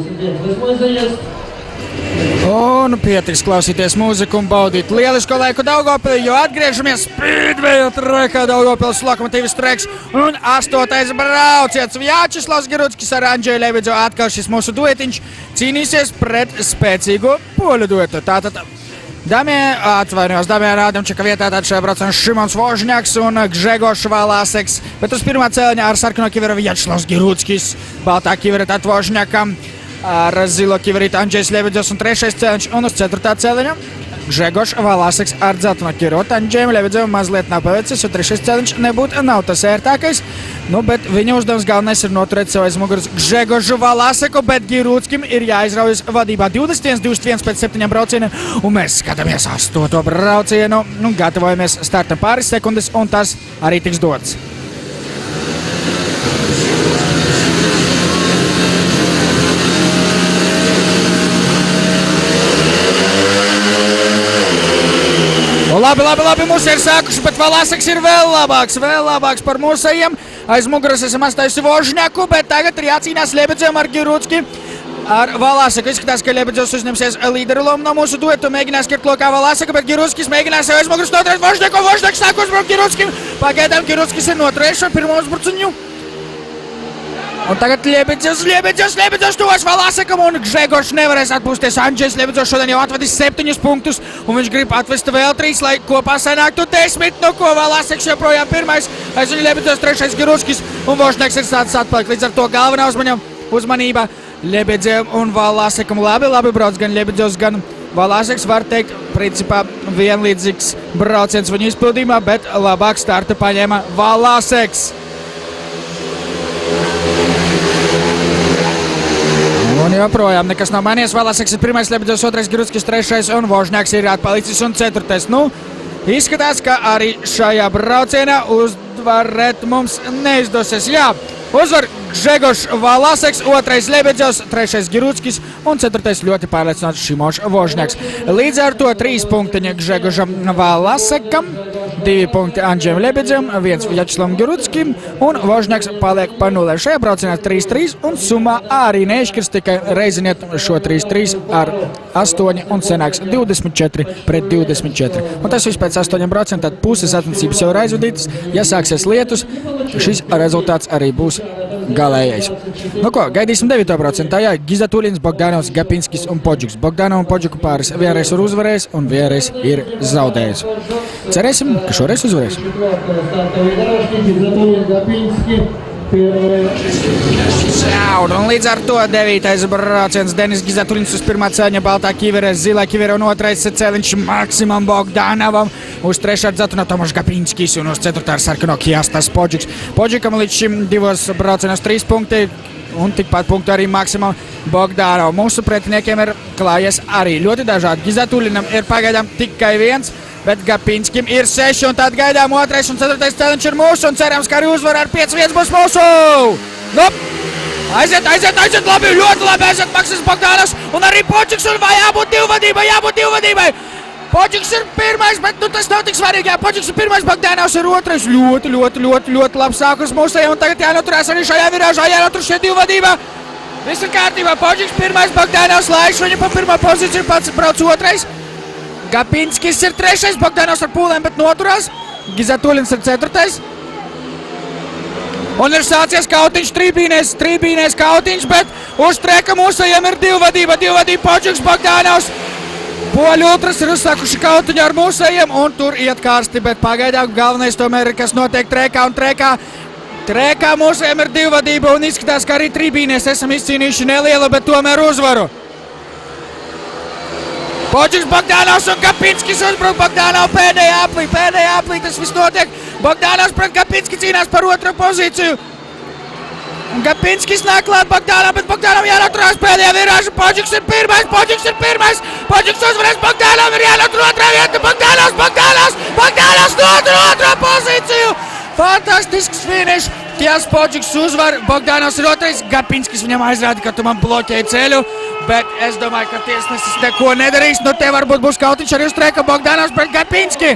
Un pietiks klausīties mūziku un baudīt lielisku laiku Daugavpilī, jo atgriežamies Speedway trekā Daugavpils Lokomotīvas treks un 8. brauciens. Vjačeslavs Giruckis ar Andžeju Levidzu atkal šis mūsu duetiņš cīnīsies pret spēcīgo poļu duetu. Tātad Damiana Adamčaka vietā tātad šajā braucienā Šimons Vožņaks un Gžegošs Valaseks, bet uz pirmā cēliņa ar sarkano kivera Vjačeslavs Giruckis, baltā kivera tātad Vožņakam, ar zilo kiverīti Andžejs Levidzos un 3. cēliņš, un uz 4. cēliņa Gžegošs Valaseks ar dzelteno kiverīti Andžejam Levidzovam mazliet nav paveicis, jo 3. cēliņš nav tas ērtākais, bet viņa uzdevums galvenais ir noturēt sev aiz muguras Gžegošu Valaseku, bet Giruckim ir jāizraujas vadībā 21-21 pēc 7 braucieniem, un mēs skatāmies 8. braucienu, un gatavojamies startam pāris sekundes, un tas arī tiks dots. Labi, mūsu ir sākuši, bet Valaseks ir vēl labāks par mūsējiem. Aiz muguras esam atstājusi Vožņaku, bet tagad ir jācīnās Lebidzam ar Girucki. Ar Valaseku izskatās, ka Lebidzovs uzņemsies līderu lomu no mūsu duetu, mēģinās kirt lokā Valaseku, bet Giruckis mēģinās sev aiz muguras noturēt Vožņaku, Vožņaks sāk uzbrukt Giruckim. Pagaidām Giruckis ir noturējis šo pirmo uzbruciņu. Un tagad Lebidzovs tuvās Valasekam un Gžegošs nevarēs atpūsties. Andžejs Levidzovs šodien jau atvedis 7 punktus un viņš grib atvest vēl 3, lai kopā sanāktu 10, no ko Valaseks joprojām pirmais. Aiz viņu Lebidzovs 3. Giruckis un Vožņaks ir sācis atpalikt. Līdz ar to galvenā uzmanība Lebidzovam un Valasekam. Labi brauc gan Lebidzovs, gan Valaseks, var teikt, principā vienlīdzīgs brauciens viņu izpildījumā, bet labāk startu paņēma Valaseks. Un joprojām nekas nav mainījies. Valaseks ir 1, Lebidzovs 2, Giruckis 3 un Vožņaks ir atpalicis un 4. Izskatās, ka arī šajā braucienā uzvarēt mums neizdosies. Jā, uzvar Gžegošs Valaseks, 2. Lebidzovs, 3. Giruckis un 4. ļoti pārliecināts Šimons Vožņaks. Līdz ar to 3 punktiņi Gžegošam Valasekam, 2 punkti Andžejam Lebidzovam, 1 Vjačeslavam Giruckim un Vožņaks paliek pa 0. Šajā braucienā 3-3 un summā arī neizšķirs, tikai reiziniet šo 3-3 ar 8 un senāks 24-24. Un tas viss pēc 8 braucieniem, tad puses atmacības jau ir aizvadītas. Ja sāksies lietus, šis rezultāts arī būs galējais. Nu ko, gaidīsim 9. braucienu. Tā jā, Gizatulins, Bogdanovs, Gapinskis un Podžiks. Bogdanov un Podžiku pāris vienreiz ir uzvarējis un vienreiz ir zaudējis. Cerēsim, ka šoreiz uzvarēs. Un līdz ar to 9. brauciens Denis Gizatulins uz 1. cēliņa baltā kivere, zilā kivere un 2. cēliņš Maksimam Bogdanovam, uz 3. dzelteno Tomašs Gapinskis un uz 4. sarkano Kjastas Podžiks. Podžikam līdz šim 2 braucienos 3 punkti un tikpat punktu arī Maksimam Bogdanovam. Mūsu pretiniekiem ir klājies arī ļoti dažādi. Gizatulinam ir pagaidām tikai 1. Bet Gapinskim ir 6, un tad gaidām 2. un 4. cēliņš ir mūsu, un cerams, ka arī uzvar ar 5-1 būs mūsu! Aiziet, ļoti labi aiziet Maksims Bogdanovs, un arī Podžiks, un jābūt divu vadībai! Podžiks ir 1, bet tas nav tik svarīgi, jā, Podžiks ir 1, Bogdanovs ir 2. Ļoti labs sākums mūsējiem, un tagad jānoturās arī šajā virāžā, jānotur šie 2 vadībā. Viss ir kārtībā, Podžiks 1, Bogdanovs laiž viņu pa 1. pozīciju, pats brauc 2. Gapinskis ir 3, Bogdanovs ar pūlēm, bet noturās. Gizatulins ir 4. Un ir sācies kautiņš, trībīnēs kautiņš, bet uz treka mūsējiem ir 2 vadība, Podžiks, Bogdanovs. Poļu ultras ir uzsākuši kautiņu ar mūsējiem, un tur iet karsti, bet pagaidām galvenais tomēr ir, kas notiek trekā, un trekā mūsējiem ir 2 vadība, un izskatās, ka arī trībīnēs esam izcīnījuši nelielu, bet tomēr uzvaru. Podžiks, Bogdanovs un Gapinskis uzbruk Bogdanov pēdējā aplī, tas viss notiek. Bogdanovs pret Gapinski cīnās par otro pozīciju. Gapinskis nāk klāt Bogdanov, bet Bogdanov jānoturās pēdējā virāža. Podžiks ir pirmais. Podžiks uzvarēs, Bogdanov ir jānotur otrā vieta. Bogdanovs notur otro pozīciju. Fantastisks finišs. Kjās Podžiks uzvar, Bogdanovs ir otrais. Gapinskis viņam aizrāda, ka tu man bloķēji ceļu. Bet es domāju, ka tiesnesis neko nedarīs. Nu te varbūt būs kautiņš arī uz treka Bogdanovs pret Gapinski.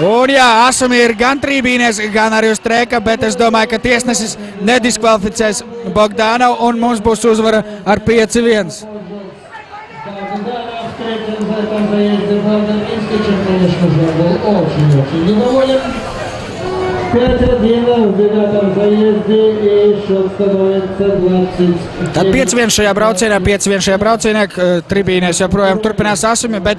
Un jā, Asami ir gan trībīnies, gan arī uz treka, bet es domāju, ka tiesnesis nediskvalificēs Bogdanovu un mums būs uzvara ar 5-1. Tad 5-1 šajā braucienā, tribīnēs joprojām turpinās Asami, bet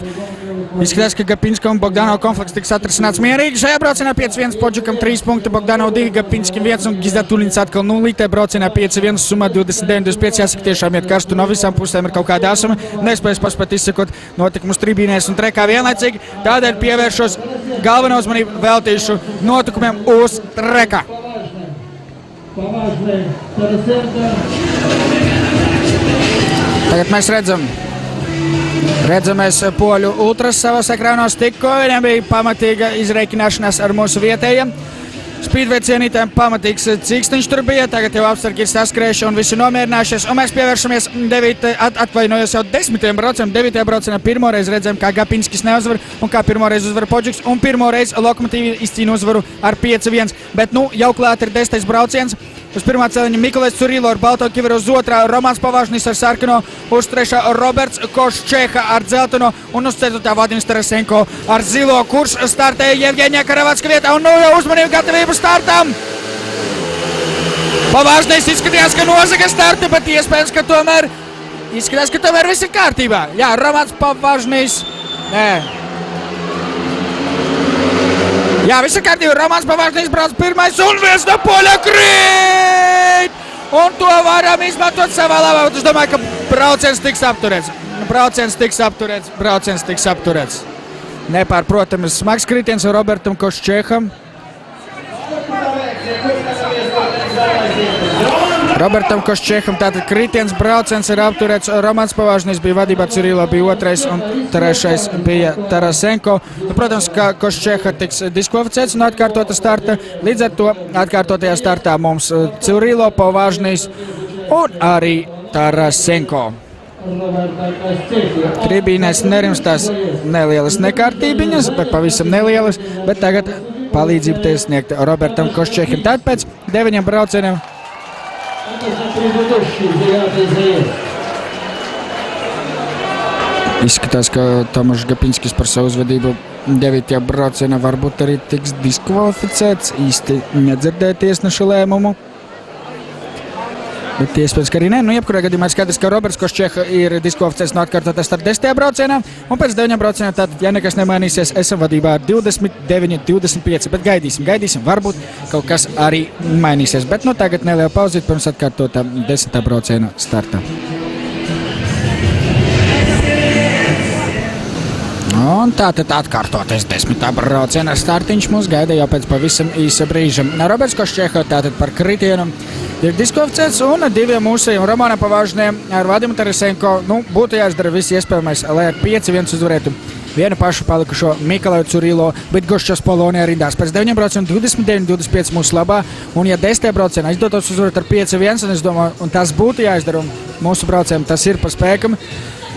izskatās, ka Gapinska un Bogdanova konflikts tiks atrisināts mierīgi. Šajā braucienā 5-1 Podžikam 3 punkti, Bogdanova 2, Gapinskim 1 un Gizdatulins atkal 0. Te braucienā 5-1 summa 29-25. Jāsaka, tiešām iet karstu no visām pusēm ir kaut kāda Asami. Nespējas paspēt izsekot notikumus tribīnēs un trekā vienlaicīgi. Tādēļ pievēršos galveno uzmanību veltīšu notikumiem uz treka. Tagad mēs Redzamies poļu ultras savos ekrānos tikko, viņam bija pamatīga izreikināšanās ar mūsu vietējiem. Speedway cienītājiem pamatīgs cīkstiņš tur bija, tagad jau apsargi ir saskrējuši un visi nomierinājušies. Un mēs pievēršamies 10. braucienam. 9. braucienā pirmoreiz redzējām, kā Gapinskis neuzvar un kā pirmoreiz uzvar Podžiks. Un pirmoreiz Lokomotīvi izcīna uzvaru ar 5-1. Bet nu jau klāt ir 10. brauciens. Uz pirmā celiņa Mikolais Curilo ar balto kiveru, uz otrā Romans Pavažnis ar sarkano, uz trešā Roberts Koščeha ar dzelteno un uz ceturtā Vadims Tarasenko ar zilo, kurš startēja Jevgeņa Karavatska vietā un nu jau uzmanību gatavību startam. Pavažnis izskatījās, ka nozaga startu, bet iespējams, ka tomēr viss ir kārtībā. Jā, Romans Pavažnis, jā, viss ir kārtībā. Romans Pavažnis brauc pirmais un viens no poļa krīt! Un to varam izmantot savā labā. Es domāju, ka brauciens tiks apturēts. Nepārprotams smags kritiens Robertam Koščeham. Robertam Koščeham tātad kritiens brauciens ir apturēts. Romans Pavažnis bija vadībā, Cirilo bija otrais un trešais bija Tarasenko. Protams, ka Koščeha tiks diskvalificēts un atkārtota starta. Līdz ar to atkārtotajā startā mums Cirilo, Pavažnis un arī Tarasenko. Tribīnēs nerimstās nelielas nekārtībiņas, bet pavisam nelielas, bet tagad palīdzību te sniegt Robertam Koščeham. Tad pēc 9 braucieniem izskatās, ka Tomašs Gapinskis par savu uzvedību 9. braucienā varbūt arī tiks diskvalificēts. Īsti nedzirdēja tiesneša lēmumu. Bet iespējams, ka arī ne. Nu, jebkurā gadījumā skaidrs, ka Roberts Koščeha ir diskvalificēts no atkārtotā starta 10. braucienā. Un pēc 9 braucienā tātad, ja nekas nemainīsies, esam vadībā ar 29-25. Bet gaidīsim. Varbūt kaut kas arī mainīsies. Bet nu tagad neliela pauzīt pirms atkārtotā 10. brauciena starta. Un tātad atkārtoties 10. brauciena startiņš mūs gaida jau pēc pavisam īsa brīža. Roberts Koščeha tātad par kritienu ir diskvalificēts un 2 mūsējiem Romanam Pavažniem ar Vadimu Tarasenko būtu jāizdara viss iespējamais, lai ar 5-1 uzvarētu vienu pašu palikušo Mikolaju Curilo, bet Goščas Polonijā rindās. Pēc 9 braucienu 29-25 mūsu labā un ja 10. braucienā izdotos uzvarēt ar 5-1 un es domāju, un tas būtu jāizdara un mūsu braucienam tas ir pa spēkam,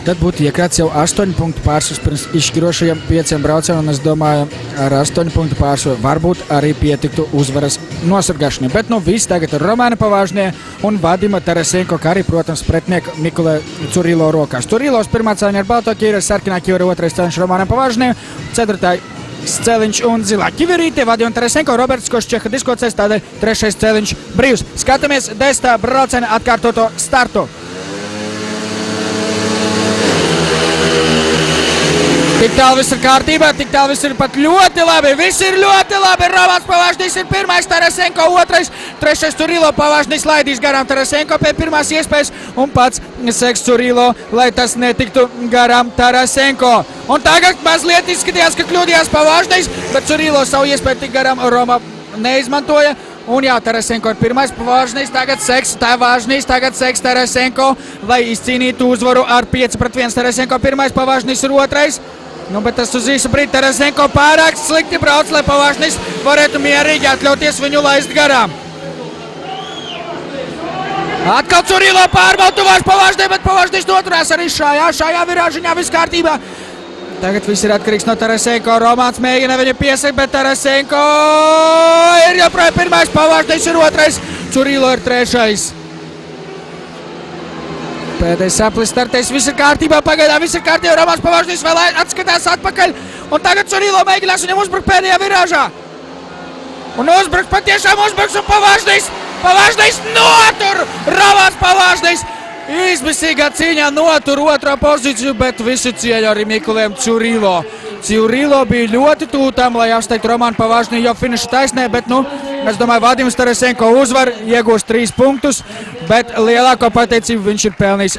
tad būtu iekrāts jau 8 punktu pārsvars pirms izšķirošajiem 5 braucieniem, un es domāju, ar 8 punktu pārsvaru varbūt arī pietiktu uzvaras nosargāšanai. Bet viss tagad ir Romana Pavažnie un Vadima Tarasenko, kā arī, protams, pretnieku Mikolai Curilo rokās. Curilos pirmā cēliņa ar balto ķīveri, sarkanā ķīveri, otrais cēliņš Romanam Pavažnie, ceturtā cēliņš un zilā ķiverīte, Vadima Tarasenko, Roberts Koščeha diskvalificēts, tādēļ trešais cēliņš brīvs. Skatāmies 10. brauciena atkārtoto startu. Tik tālu viss ir kārtībā, tik tālu viss ir pat ļoti labi. Viss ir ļoti labi. Romanis Pavažnis ir pirmais, Tarasenko otrais, trešais Curilo. Pavažnis laidīs garām Tarasenko pie pirmās iespējas un pats seks Curilo, lai tas netiktu garām Tarasenko. Un tagad mazliet izskatījās, ka kļūdījās Pavažnis, bet Curilo savu iespēju tik garām Roma neizmantoja. Un jā, Tarasenko ir pirmais, Pavažnis tagad seks, tagad seks Tarasenko, lai izcīnītu uzvaru ar 5-1. Tarasenko pirmais, Pavažnis ir otrais. Nu, bet tas uz īsu brīdi Tarasenko pārāk slikti brauc, lai Pavažnis varētu mierīgi atļauties viņu laist garām. Atkal Curilo pārbauda tuvās Pavažnai, bet Pavažnis noturās arī šajā virāžiņā viss kārtībā. Tagad viss ir atkarīgs no Tarasenko. Romāns mēģina viņu piesakt, bet Tarasenko ir joprojām pirmais, Pavažnis ir otrais, Curilo ir trešais. Pēdējais saplis startēs, viss ir kārtībā, pagaidām viss ir kārtībā, Romāns Pavažnis vēl atskatās atpakaļ, un tagad Curilo mēģinās viņam uzbrukt pēdējā virāžā. Un uzbruks, patiešām uzbruks, un Pavažnis notur! Romāns Pavažnis izmisīgā cīņā notur otro pozīciju, bet visi cieņa arī Mikulēm Curilo. Curilo bija ļoti tūtām, lai apsteigtu Romānu Pavažni jau finiša taisnē, bet, es domāju, Vadims Tarasenko uzvar, iegūst 3 punktus, bet lielāko pateicību viņš ir pelnījis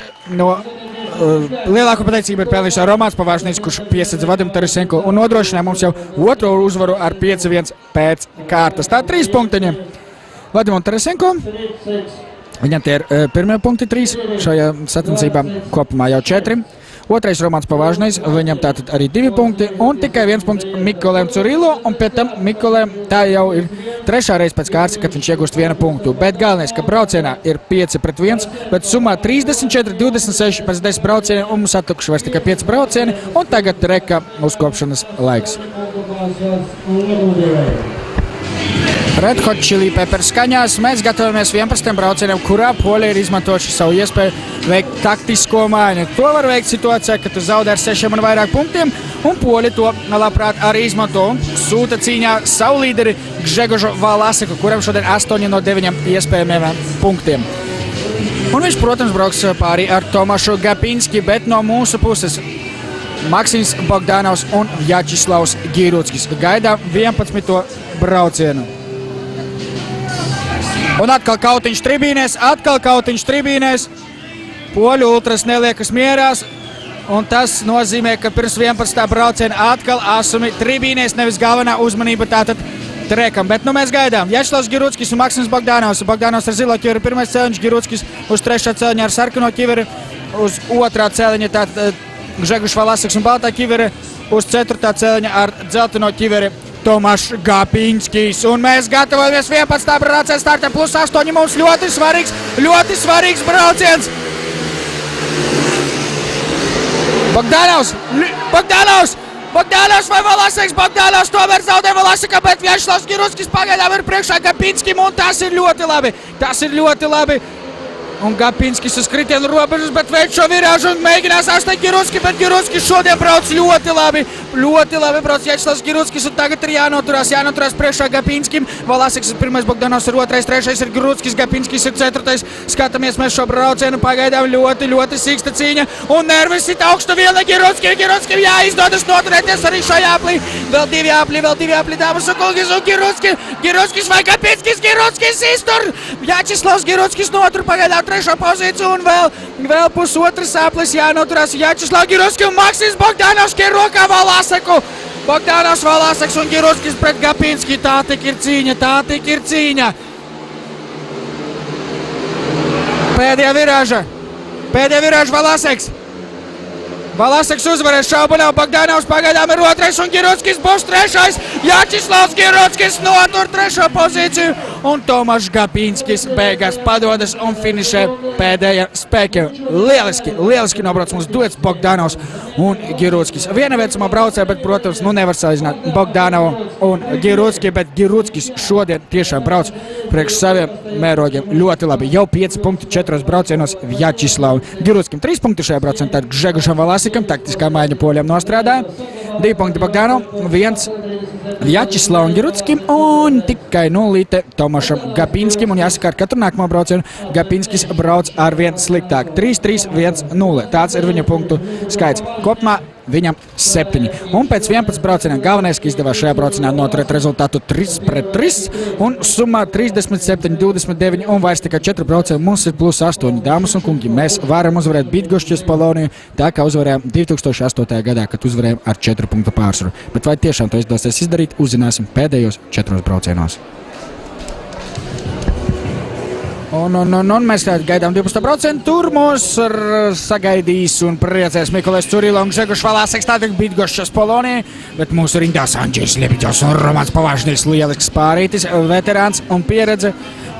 lielāko pateicību ir pelnījis Romāns Pavažnis, kurš piesedz Vadimu Tarasenko un nodrošināja mums jau otro uzvaru ar 5-1 pēc kārtas. Tā 3 punktiņi Vadimam Tarasenko. Viņam tie ir pirmie punkti 3 šajā sacensībā, kopumā jau 4. Otrais Romāns Pavažnis, viņam tātad arī 2 punkti un tikai 1 punkts Mikulēm Curilo, un pie tam Mikulēm tā jau ir 3. reize pēc kārtas, kad viņš iegūst 1 punktu. Bet galvenais, ka braucienā ir 5-1, bet summā 34-26 pēc 10 braucieniem, un mums atlikuši vairs tikai 5 braucieni, un tagad reka uzkopšanas laiks. Red Hot Chili Pepper skaņās mēs gatavamies 11. braucienam, kurā Poļi ir izmantojuši savu iespēju veikt taktisko maiņu. To var veikt situācijā, kad tu zaudē ar 6 un vairāk punktiem, un Poļi to labprāt arī izmanto. Sūta cīņā savu līderi Gžegožu Valaseku, kuram šodien 8 no 9 iespējamiem punktiem. Un viņš, protams, brauks pārī ar Tomašu Gapinski, bet no mūsu puses Maksims Bogdanovs un Vjačeslavs Giruckis. Gaidām 11. braucienu. Un atkal kautiņš tribīnēs, Poļu ultras neliekas mierās, un tas nozīmē, ka pirms 11. brauciena atkal asumi tribīnēs, nevis galvenā uzmanība tātad trekam. Bet mēs gaidām Vjačeslavs Giruckis un Maksims Bogdanovs. Bogdanovs ar zilo ķiveri pirmais cēliņš, Giruckis uz 3. cēliņa ar sarkano ķiveri, uz 2. cēliņa tātad Gžegožs Valaseks un baltā ķiveri, uz 4. cēliņa ar dzelteno ķiveri Tomašs Gapinskis, un mēs gatavojamies 11. brauciena startam plus 8. Mums ļoti svarīgs brauciens. Bogdanovs vai Valaseks? Bogdanovs tomēr zaudē Valasekam, bet Vjačeslavs Giruckis pagaidām ir priekšā Gapinskim, un tas ir ļoti labi. Un Gapinskis uz kritienu robežas, bet veic šo virāžu un mēģinās aizsteigt Girucki, bet Giruckis šodien brauc ļoti labi brauc Vjačeslavs Giruckis, un tagad ir jānoturās priekšā Gapinskim. Valaseks ir pirmais, Bogdanovs ir otrais, trešais ir Giruckis, Gapinskis ir ceturtais. Skatāmies mēs šo braucienu, pagaidām ļoti sīksta cīņa, un nervis sit augstu vilni Giruckim jāizdodas noturēties arī šajā aplī. Vēl divi apli, dāmas un kungi, un Giruckis vai Gapinskis, Giruckis iztur. Vjačeslavs Giruckis notur pagaidām 3. pozīciju, un vēl pusotras aplis jānoturās Vjačeslavs Giruckis un Maksims Bogdanovs, ir rokā Valaseku. Bogdanovs, Valaseks un Giruckis pret Gapinski. Tā tik ir cīņa. Pēdējā virāža Valaseks uzvarēs, šaubu nav, Bogdanovs pagaidām ir otrais un Giruckis būs trešais. Vjačeslavs Giruckis notur 3. pozīciju, un Tomašs Gapinskis beigās padodas un finišē pēdējā spēka. Lieliski nobrauc mums duets Bogdanovs un Giruckis. Viena veicamā braucē, bet, protams, nevar salīdzināt Bogdanovu un Girucki, bet Giruckis šodien tiešām brauc priekš saviem mērogiem ļoti labi. Jau 5 punkti 4 braucienos Vjačeslavam Giruckim. 3 punkti šajā braucienā, tad Gžegožam Valasekam, taktiskā maiņa Poļiem nostrādāja. 2 punkti Bogdanovam, 1 Vjačeslavam Giruckim un tikai 0 Tomašam Gapinskim. Un jāsaka, ar katru nākamo braucienu Gapinskis brauc arvien sliktāk. 3-3-1-0. Tāds ir viņa punktu skaits. Kopumā viņam 7. Un pēc 11 braucieniem galvenais, ka izdevās šajā braucienā noturēt rezultātu 3-3 un summā 37-29 un vairs tikai 4 braucieni. Mums ir +8, dāmas un kungi. Mēs varam uzvarēt Bydgošķas Poloniju, tā kā uzvarējām 2008. gadā, kad uzvarējām ar 4 punktu pārsvaru. Bet vai tiešām to izdosies izdarīt, uzzināsim pēdējos 4 braucienos. Un mēs gaidām 12. braucienu. Tur mūs sagaidīs un priecēs Mikolais Curilo un Gžegošs Valaseks, tātad Bydgošķas Polonija, bet mūsu rindās Andžejs Lebeďovs un Romans Pavažnijs, lielisks pārītis, veterāns un pieredze,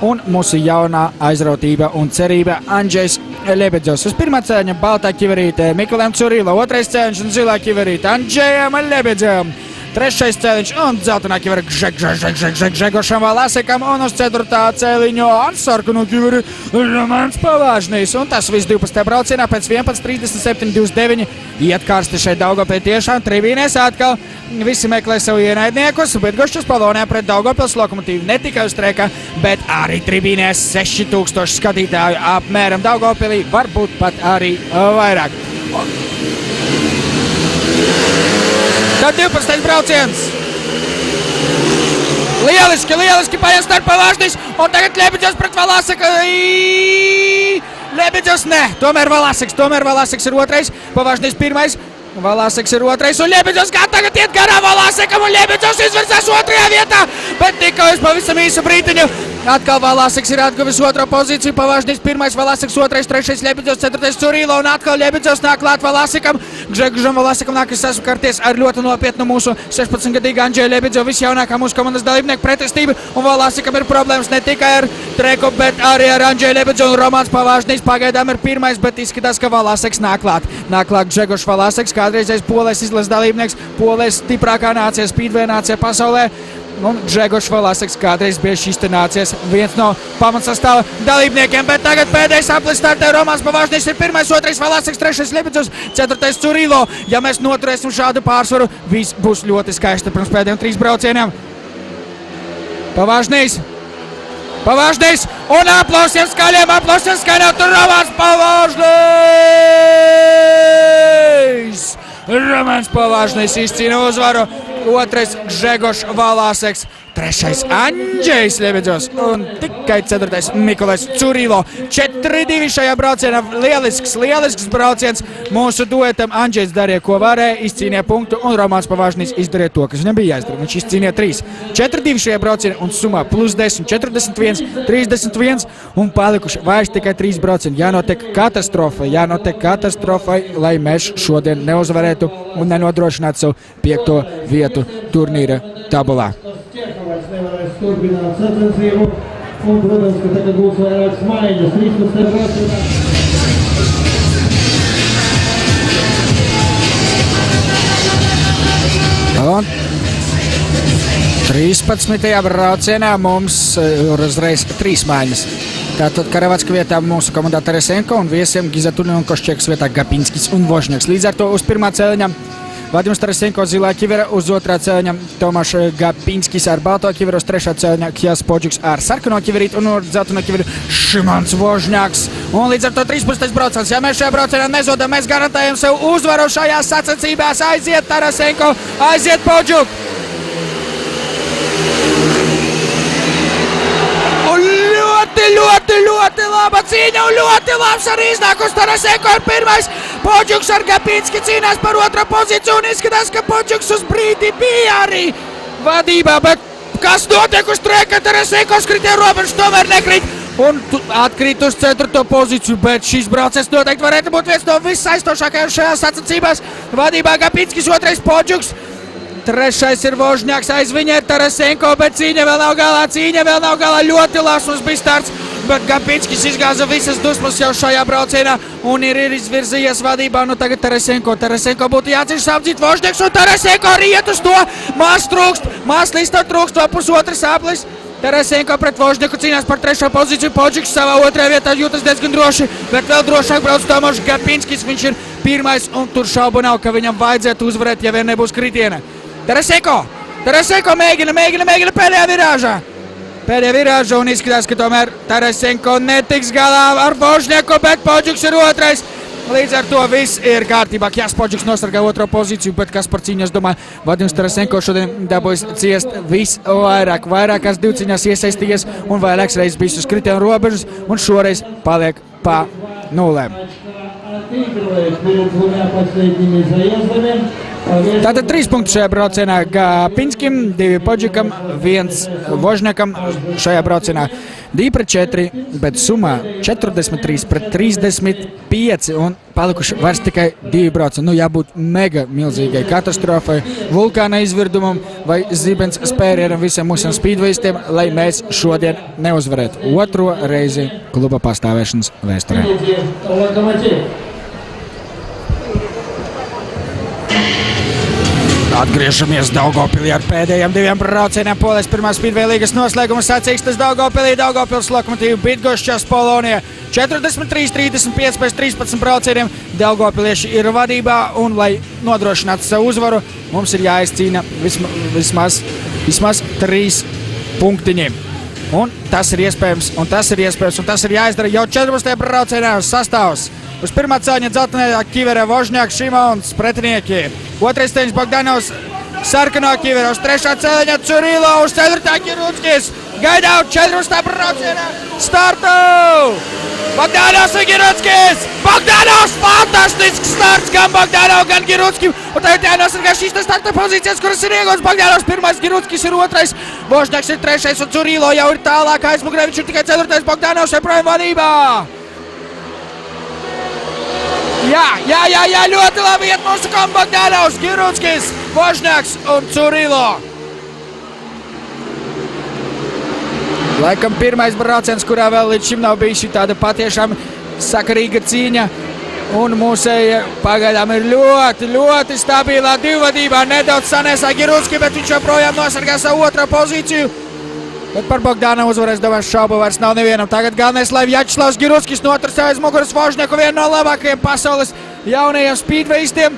un mūsu jaunā aizrautība un cerība Andžejs Lebeďovs. Uz pirmā cēņa baltā ķiverīte Mikolajam Curilo, otrais cēņš un zilā ķiverīte Andžejam Lebeďovam. Trešais cēliņš un dzeltenā ķivera Gžegošam Valasekam un uz 4. cēliņu un sarkanu ķiveri Romans Pavažnijs. Un tas viss 12. braucienā pēc 11:37:29 iet karsti šeit Daugavpilī tiešām tribīnēs atkal. Visi meklē savu ienaidniekus, bet Bydgošķas Polonijā pret Daugavpils Lokomotīvu ne tikai uz treka, bet arī tribīnēs 6000 skatītāju apmēram Daugavpilī, varbūt pat arī vairāk. Tad 12. brauciens. Lieliski paies starp Pavažnijs un tagad Lebeďovs pret Valaseku. Lebeďovs ne, tomēr Valaseks ir otrais, Pavažnijs pirmais. Valaseks ir otrais un Lebeďovs kā tagad iet garām Valasekam un Lebeďovs izvirzās 2. vietā, bet tikai uz pavisam īsu brītiņu. Atkal Valaseks ir atguvis 2. pozīciju, Pavažnijs 1, Valaseks 2, 3, Lebeďovs 4, Curilo un atkal Lebeďovs nāk klāt Valasekam. Gžegožam Valasekam nākas saskarties ar ļoti nopietnu mūsu 16-gadīgu Andžeju Lebeďovu, visjaunākā mūsu komandas dalībnieku pretestību, un Valasekam ir problēmas ne tikai ar treku, bet arī ar Andžeju Lebeďovu. Romans Pavažnijs pagaidām ir pirmais, bet izskatās, ka Valaseks nāk klāt. Nāk klāt Gžegožs Valaseks, kādreizais polēs izlases dalībnieks, polēs stiprākā nācija, speedway nācija pasaulē. Un Gžegošs Valaseks kādreiz bija šīs te nācies viens no pamatsastāva dalībniekiem, bet tagad pēdējais aplis startē Romans Pavažnijs ir 1, 2, Valaseks, 3, Lebeďovs, 4, Curilo. Ja mēs noturēsim šādu pārsvaru, viss būs ļoti skaisti pirms pēdējiem 3 braucieniem. Pavažnijs un aplausiem skaļiem, tur Romans Pavažnijs! Romans Pavažnijs izcīna uzvaru, 2. Gžegošs Valaseks, 3. Andžejs Lebeďovs un tikai 4. Mikolais Curilo. 4-2 šajā braucienā. Lielisks brauciens mūsu duetam. Andžejs darīja, ko varēja, izcīnīja punktu, un Romans Pavažnijs izdarīja to, kas viņam bija jāizdara. Viņš izcīnīja 3. 4-2 šajā braucienā un summā +10, 41, 31 un palikuši vairs tikai 3 braucieni. Jānotiek katastrofai, lai mēs šodien neuzvarētu un nenodrošinātu savu 5. vietu turnīra tabulā. Vairs nevarēs turpināt sacensību, un, protams, ka tagad būs vairākas maiņas 13. braucienā. Un 13. braucienā mums uzreiz 3 maiņas. Tātad Karavacka vietā mūsu komandā Taresenko un viesiem Gizatulina un Koščekas vietā Gapinskis un Vožņaks. Līdz ar to uz pirmā cēliņa Vadims Taresenko zilā ķivera, uz 2. cēliņa Tomaš Gapinskis ar balto ķiveru, uz 3. cēliņa Kjas Podžuks ar sarkano ķiverīti un uz dzelteno ķiveru Šimans Vožņaks. Un līdz ar to 13. brauciens. Ja mēs šajā braucienā nezodam, mēs garantējam sev uzvaru šajās sacensībās. Aiziet Taresenko, aiziet Podžuk! Ļoti laba cīņa un ļoti labs arī iznākums. Taresenko ir pirmais, Podžuks ar Gapinski cīnās par 2. pozīciju un izskatās, ka Podžuks uz brīdi bija arī vadībā, bet kas notiek uz treka? Taresenko skritie robežas tomēr nekrīt un atkrīt uz 4. pozīciju, bet šis brauciens noteikti varētu būt viens no vissaistošākajiem šajās sacensībās. Vadībā Gapinskis, 2. Podžuks. 3. ir Vožņaks, aiz viņa ir Taresenko, bet cīņa vēl nav galā, ļoti labs mums bija starts, bet Gapinskis izgāza visas dusmas jau šajā braucienā un ir izvirzījies vadībā, nu tagad Taresenko būtu jāceļas apdzīt Vožņaks un Taresenko arī iet uz to, mās listā trūkst to pusotras aplis. Taresenko pret Vožņaku cīnās par 3. pozīciju, Podžuks savā 2. vietā jūtas diezgan droši, bet vēl drošāk brauc Tomašs Gapinskis, viņš ir pirmais un tur šaubu nav, ka viņam vajadzētu uzvarēt, ja vien nebūs kritiena. Taresenko mēģina pēdējā virāžā un izskatās, ka tomēr Taresenko netiks galā ar Vožņaku, bet Podžuks ir 2. līdz ar to viss ir kārtībā. Kjas Podžiks nosargā otro pozīciju, bet kas par cīņu, es domāju, Vadims Tarasenko šodien dabūjis ciest visvairāk. Vairākās divcīņās iesaistījies un vairākas reizes bijis uz kritienu robežas un šoreiz paliek pa nulēm. Tātad 3 punkti šajā braucienā Gapinskim, 2 Podžikam, 1 Vožņakam šajā braucienā 2-4, bet summā 43-35 un palikuši vairs tikai 2 braucieni. Nu, jābūt mega milzīgai katastrofai, vulkāna izvirdumam vai zibens spērieram visiem mūsiem speedwayistiem, lai mēs šodien neuzvarētu otro reizi kluba pastāvēšanas vēsturē. Atgriežamies Daugavpilī ar pēdējiem 2 braucieniem. Polijas pirmā speedway līgas noslēguma sacīkstes Daugavpilī. Daugavpils Lokomotīva Bydgošķas Polonija 43-35 pēc 13 braucieniem. Daugavpilieši ir vadībā un, lai nodrošinātu savu uzvaru, mums ir jāizcīna vismaz 3 punktiņi. Un tas ir iespējams, un tas ir jāizdara jau 14. braucienā sastāvs. Uz pirmā cēļņa dzeltenajā Kivera Vožņāks Šimons pretinieki. Otrais cēļņš Bogdanovs sarkanā Kivera. Uz trešā cēļņa Curilo. Uz ceturtā Girutskis. Gaidām 14. braucienā startu! Bogdanovs un Girutskis! Bogdanovs! Fantastisks starts gan Bogdanov, gan Girutskim. Un tagad jānosargā šīs starta pozīcijas, kuras ir iegūts. Bogdanovs pirmais, Girutskis ir otrais. Vožņāks ir trešais un Curilo jau ir tālāk aizmugurē. Viņš ir tikai ceturtais. Bogdanovs joprojām vadībā. Jā, ļoti labi iet mūsu komanda Bogdanovs, Girutskis, Vožņāks un Curilo. Laikam pirmais brauciens, kurā vēl līdz šim nav bijusi tāda patiešām sakarīga cīņa. Un mūsēja pagaidām ir ļoti stabilā divvadībā. Nedaudz sanēsā Girutski, bet viņš joprojām nosargā savu otro pozīciju. Bet par Bogdanovu uzvarēs, domāju, šaubu vairs nav nevienam. Tagad galvenais, lai Vjačeslavs Girutskis notur sev aiz muguras Vožņaku, vienu no labākajiem pasaules jaunajiem speedwayistiem.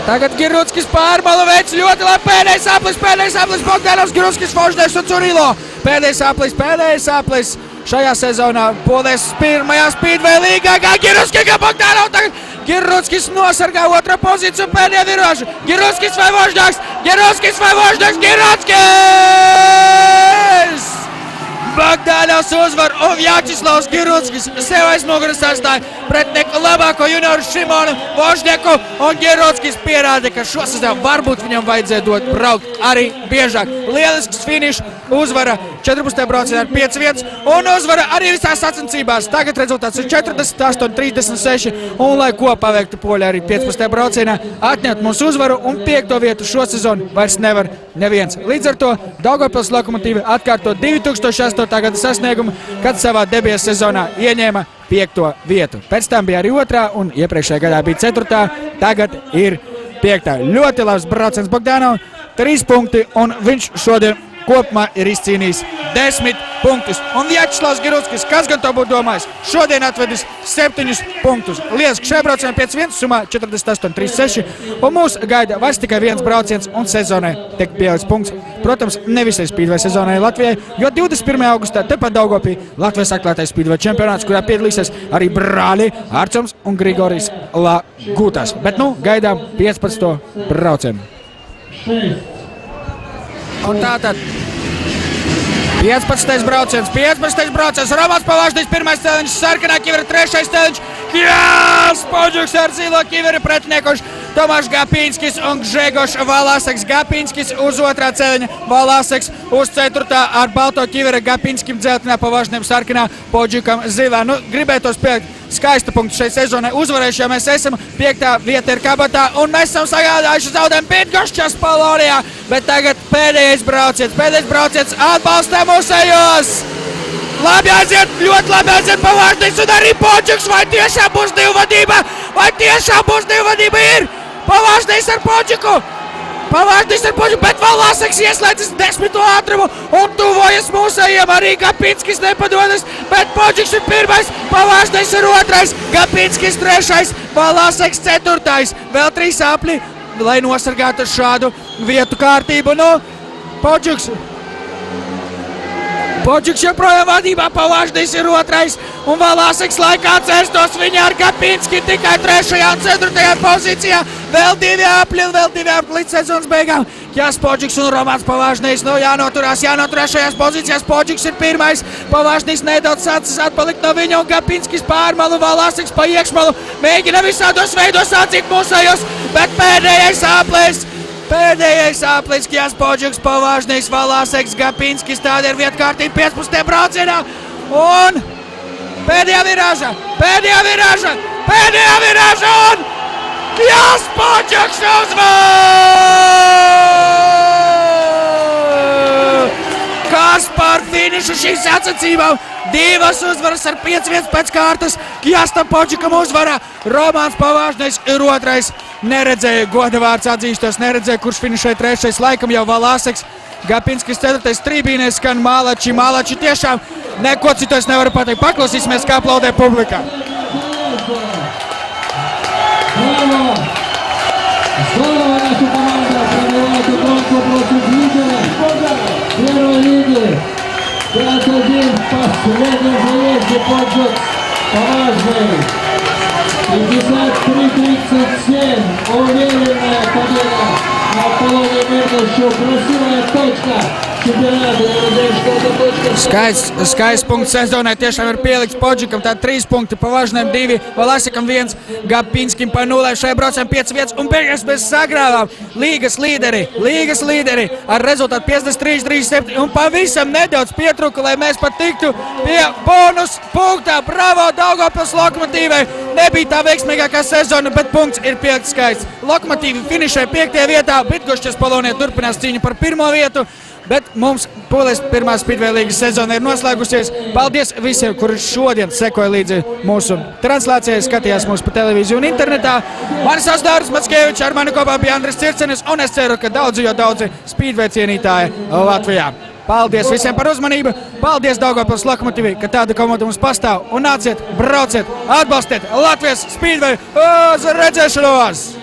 Tagad Girutskis pārbalu veids ļoti labi. Pēdējais aplis, Bogdanovs, Girutskis, Vožņaks un Curilo. Pēdējais aplis šajā sezonā Polijas pirmajā speedway līgā. Girutskis, kā Bogdanov, tagad Girutskis nosargā otro pozīciju pēdējā virāžu. Girutskis vai Vožņaks? Girutskis! Bogdanovs uzvar un Vjačeslavs Girutskis sev aiz muguras atstāja pretinieku labāko junioru Šimonu Vožņaku, un Girutskis pierāda, ka šo sezonu varbūt viņam vajadzēja dot braukt arī biežāk. Lielisks finišs, uzvara 14. braucienā ar 5-1 un uzvara arī visās sacensībās. Tagad rezultāts ir 48-36 un, lai ko paveiktu poļi arī 15. braucienā, atņemt mūsu uzvaru un 5. vietu šo sezonu vairs nevar neviens. Līdz ar to Daugavpils Lokomotīva atkārto 2008. gada sasniegumu, kad savā debijas sezonā ieņēma 5. vietu. Pēc tam bija arī 2. un iepriekšējā gadā bija 4. Tagad ir 5. Ļoti labs brauciens Bogdanov, 3 punkti, un viņš šodien kopumā ir izcīnījis 10 punktus. Un Vjačeslavs Girutskis, kas gan to būtu domājis, šodien atvedis 7 punktus. Lieliski šajā braucienā 5-1, summā 48-36, un mūs gaida vairs tikai 1 brauciens un sezonai tiek pielikts punkts. Protams, ne visai speedway sezonai Latvijai, jo 21. augustā tepat Daugavpilī Latvijas atklātais speedway čempionāts, kurā piedalīsies arī brāļi Arčuns un Grigorijs Lagūtas. Bet nu gaidām 15. braucienu. Un tātad 15. brauciens, Romanis Pavaždis, pirmais cēliņš, sarkanā Kivera, trešais cēliņš, Kjas Podžiks ar zilo Kivera pretiniekuši Tomašs Gapinskis un Gžegošs Valaseks. Gapinskis uz otrā cēliņa, Valaseks uz 4. ar balto Kivera, Gapinskim dzeltenā, Pavaždim sarkanā, Podžikam zilā. Nu, gribētos pielikt skaista punktu šai sezonai uzvarējuši, ja mēs esam 5. vieta ir kabatā un mēs esam sagādājuši zaudējumu Bydgošķas Polonijā, bet tagad pēdējais brauciens atbalstā mūsējos. Labi aiziet, ļoti labi aiziet Pavaždis un arī Podžiks, vai tiešām būs divvadība? Ir Pavaždis ar Podžiku, bet Valaseks ieslēdzis 10. ātrumu un tuvojas mūsējiem, arī Gapinskis nepadodas, bet Podžiks ir pirmais, Pavaždis ir otrais, Gapinskis trešais, Valaseks 4. Vēl 3 apli, lai nosargātu šādu vietu kārtību. Nu, Podžiks Podžuks joprojām vadībā, Pavažnis ir otrais, un Valāseks laikā cērstos viņa ar Gapinski tikai 3. un 4. pozīcijā. Vēl divi apli līdz sezonas beigām. Kjas Podžuks un Romāns Pavažnis, jānoturās šajās pozīcijās. Podžuks ir pirmais, Pavažnis nedaudz sācis atpalikt no viņa, un Gapinskis pārmalu, Valāseks pa iekšmalu. Mēģina visādos veidos atzīt mūsējos, bet pēdējais aplis, Kjas Podžuks, Pavažnis, Valāseks, Gapinskis, tāda ir vietkārtība 15. braucienā. Un pēdējā virāža, un Kjas Podžuks uzvar! Kas par finišu šīs sacensībām? 2 uzvaras ar 5-1 pēc kārtas. Kjastam Podžukam uzvarā. Romāns Pavažnis ir otrais. Neredzēja, goda vārds atzīstos, neredzēja, kurš finišēja 3. Laikam jau Valāseks. Gapinskis 4. trībīnē skan Malači. Tiešām neko citu es nevaru pateikt. Paklausīsimies, kā aplaudē publikā. Браво! Здорово наша команда пробивает гонку против лидера первой лиги. 5-1 в последнем заезде Podžuks Pavažnis. 53-37. Уверенная победа на Аполлоне Мирновичу. Красивая точка чемпионата. Я надеюсь, что эта точка... Skaists punkts sezonai tiešām ir pielikts Podžukam, tā 3 punkti, Pavažnim 2, Valāsekam 1, Gapinskim pa 0, šajā braucam 5 vietas un beigās bez sagrāvām. Līgas līderi ar rezultātu 53-37 un pavisam nedaudz pietruka, lai mēs pat tiktu pie bonus punktā. Bravo Daugavpils Lokomotīvai! Nebija tā veiksmīgākā sezona, bet punkts ir pielikts skaists. Lokomotīvi finišē 5. vietā, Bydgošķas Polonija turpinās cīņu par 1. vietu. Bet mums Polijas pirmā Speedway līgas sezona ir noslēgusies. Paldies visiem, kuri šodien sekoja līdzi mūsu translācijai, skatījās mūsu pa televīziju un internetā. Mani sauc Dāris Matskevičs, ar mani kopā bija Andris Circenis, un es ceru, ka daudzi Speedway cienītāji Latvijā. Paldies visiem par uzmanību, paldies Daugavpils Lokomotīvai, ka tāda komanda mums pastāv. Un nāciet, brauciet, atbalstiet Latvijas Speedway uz redzēšanos!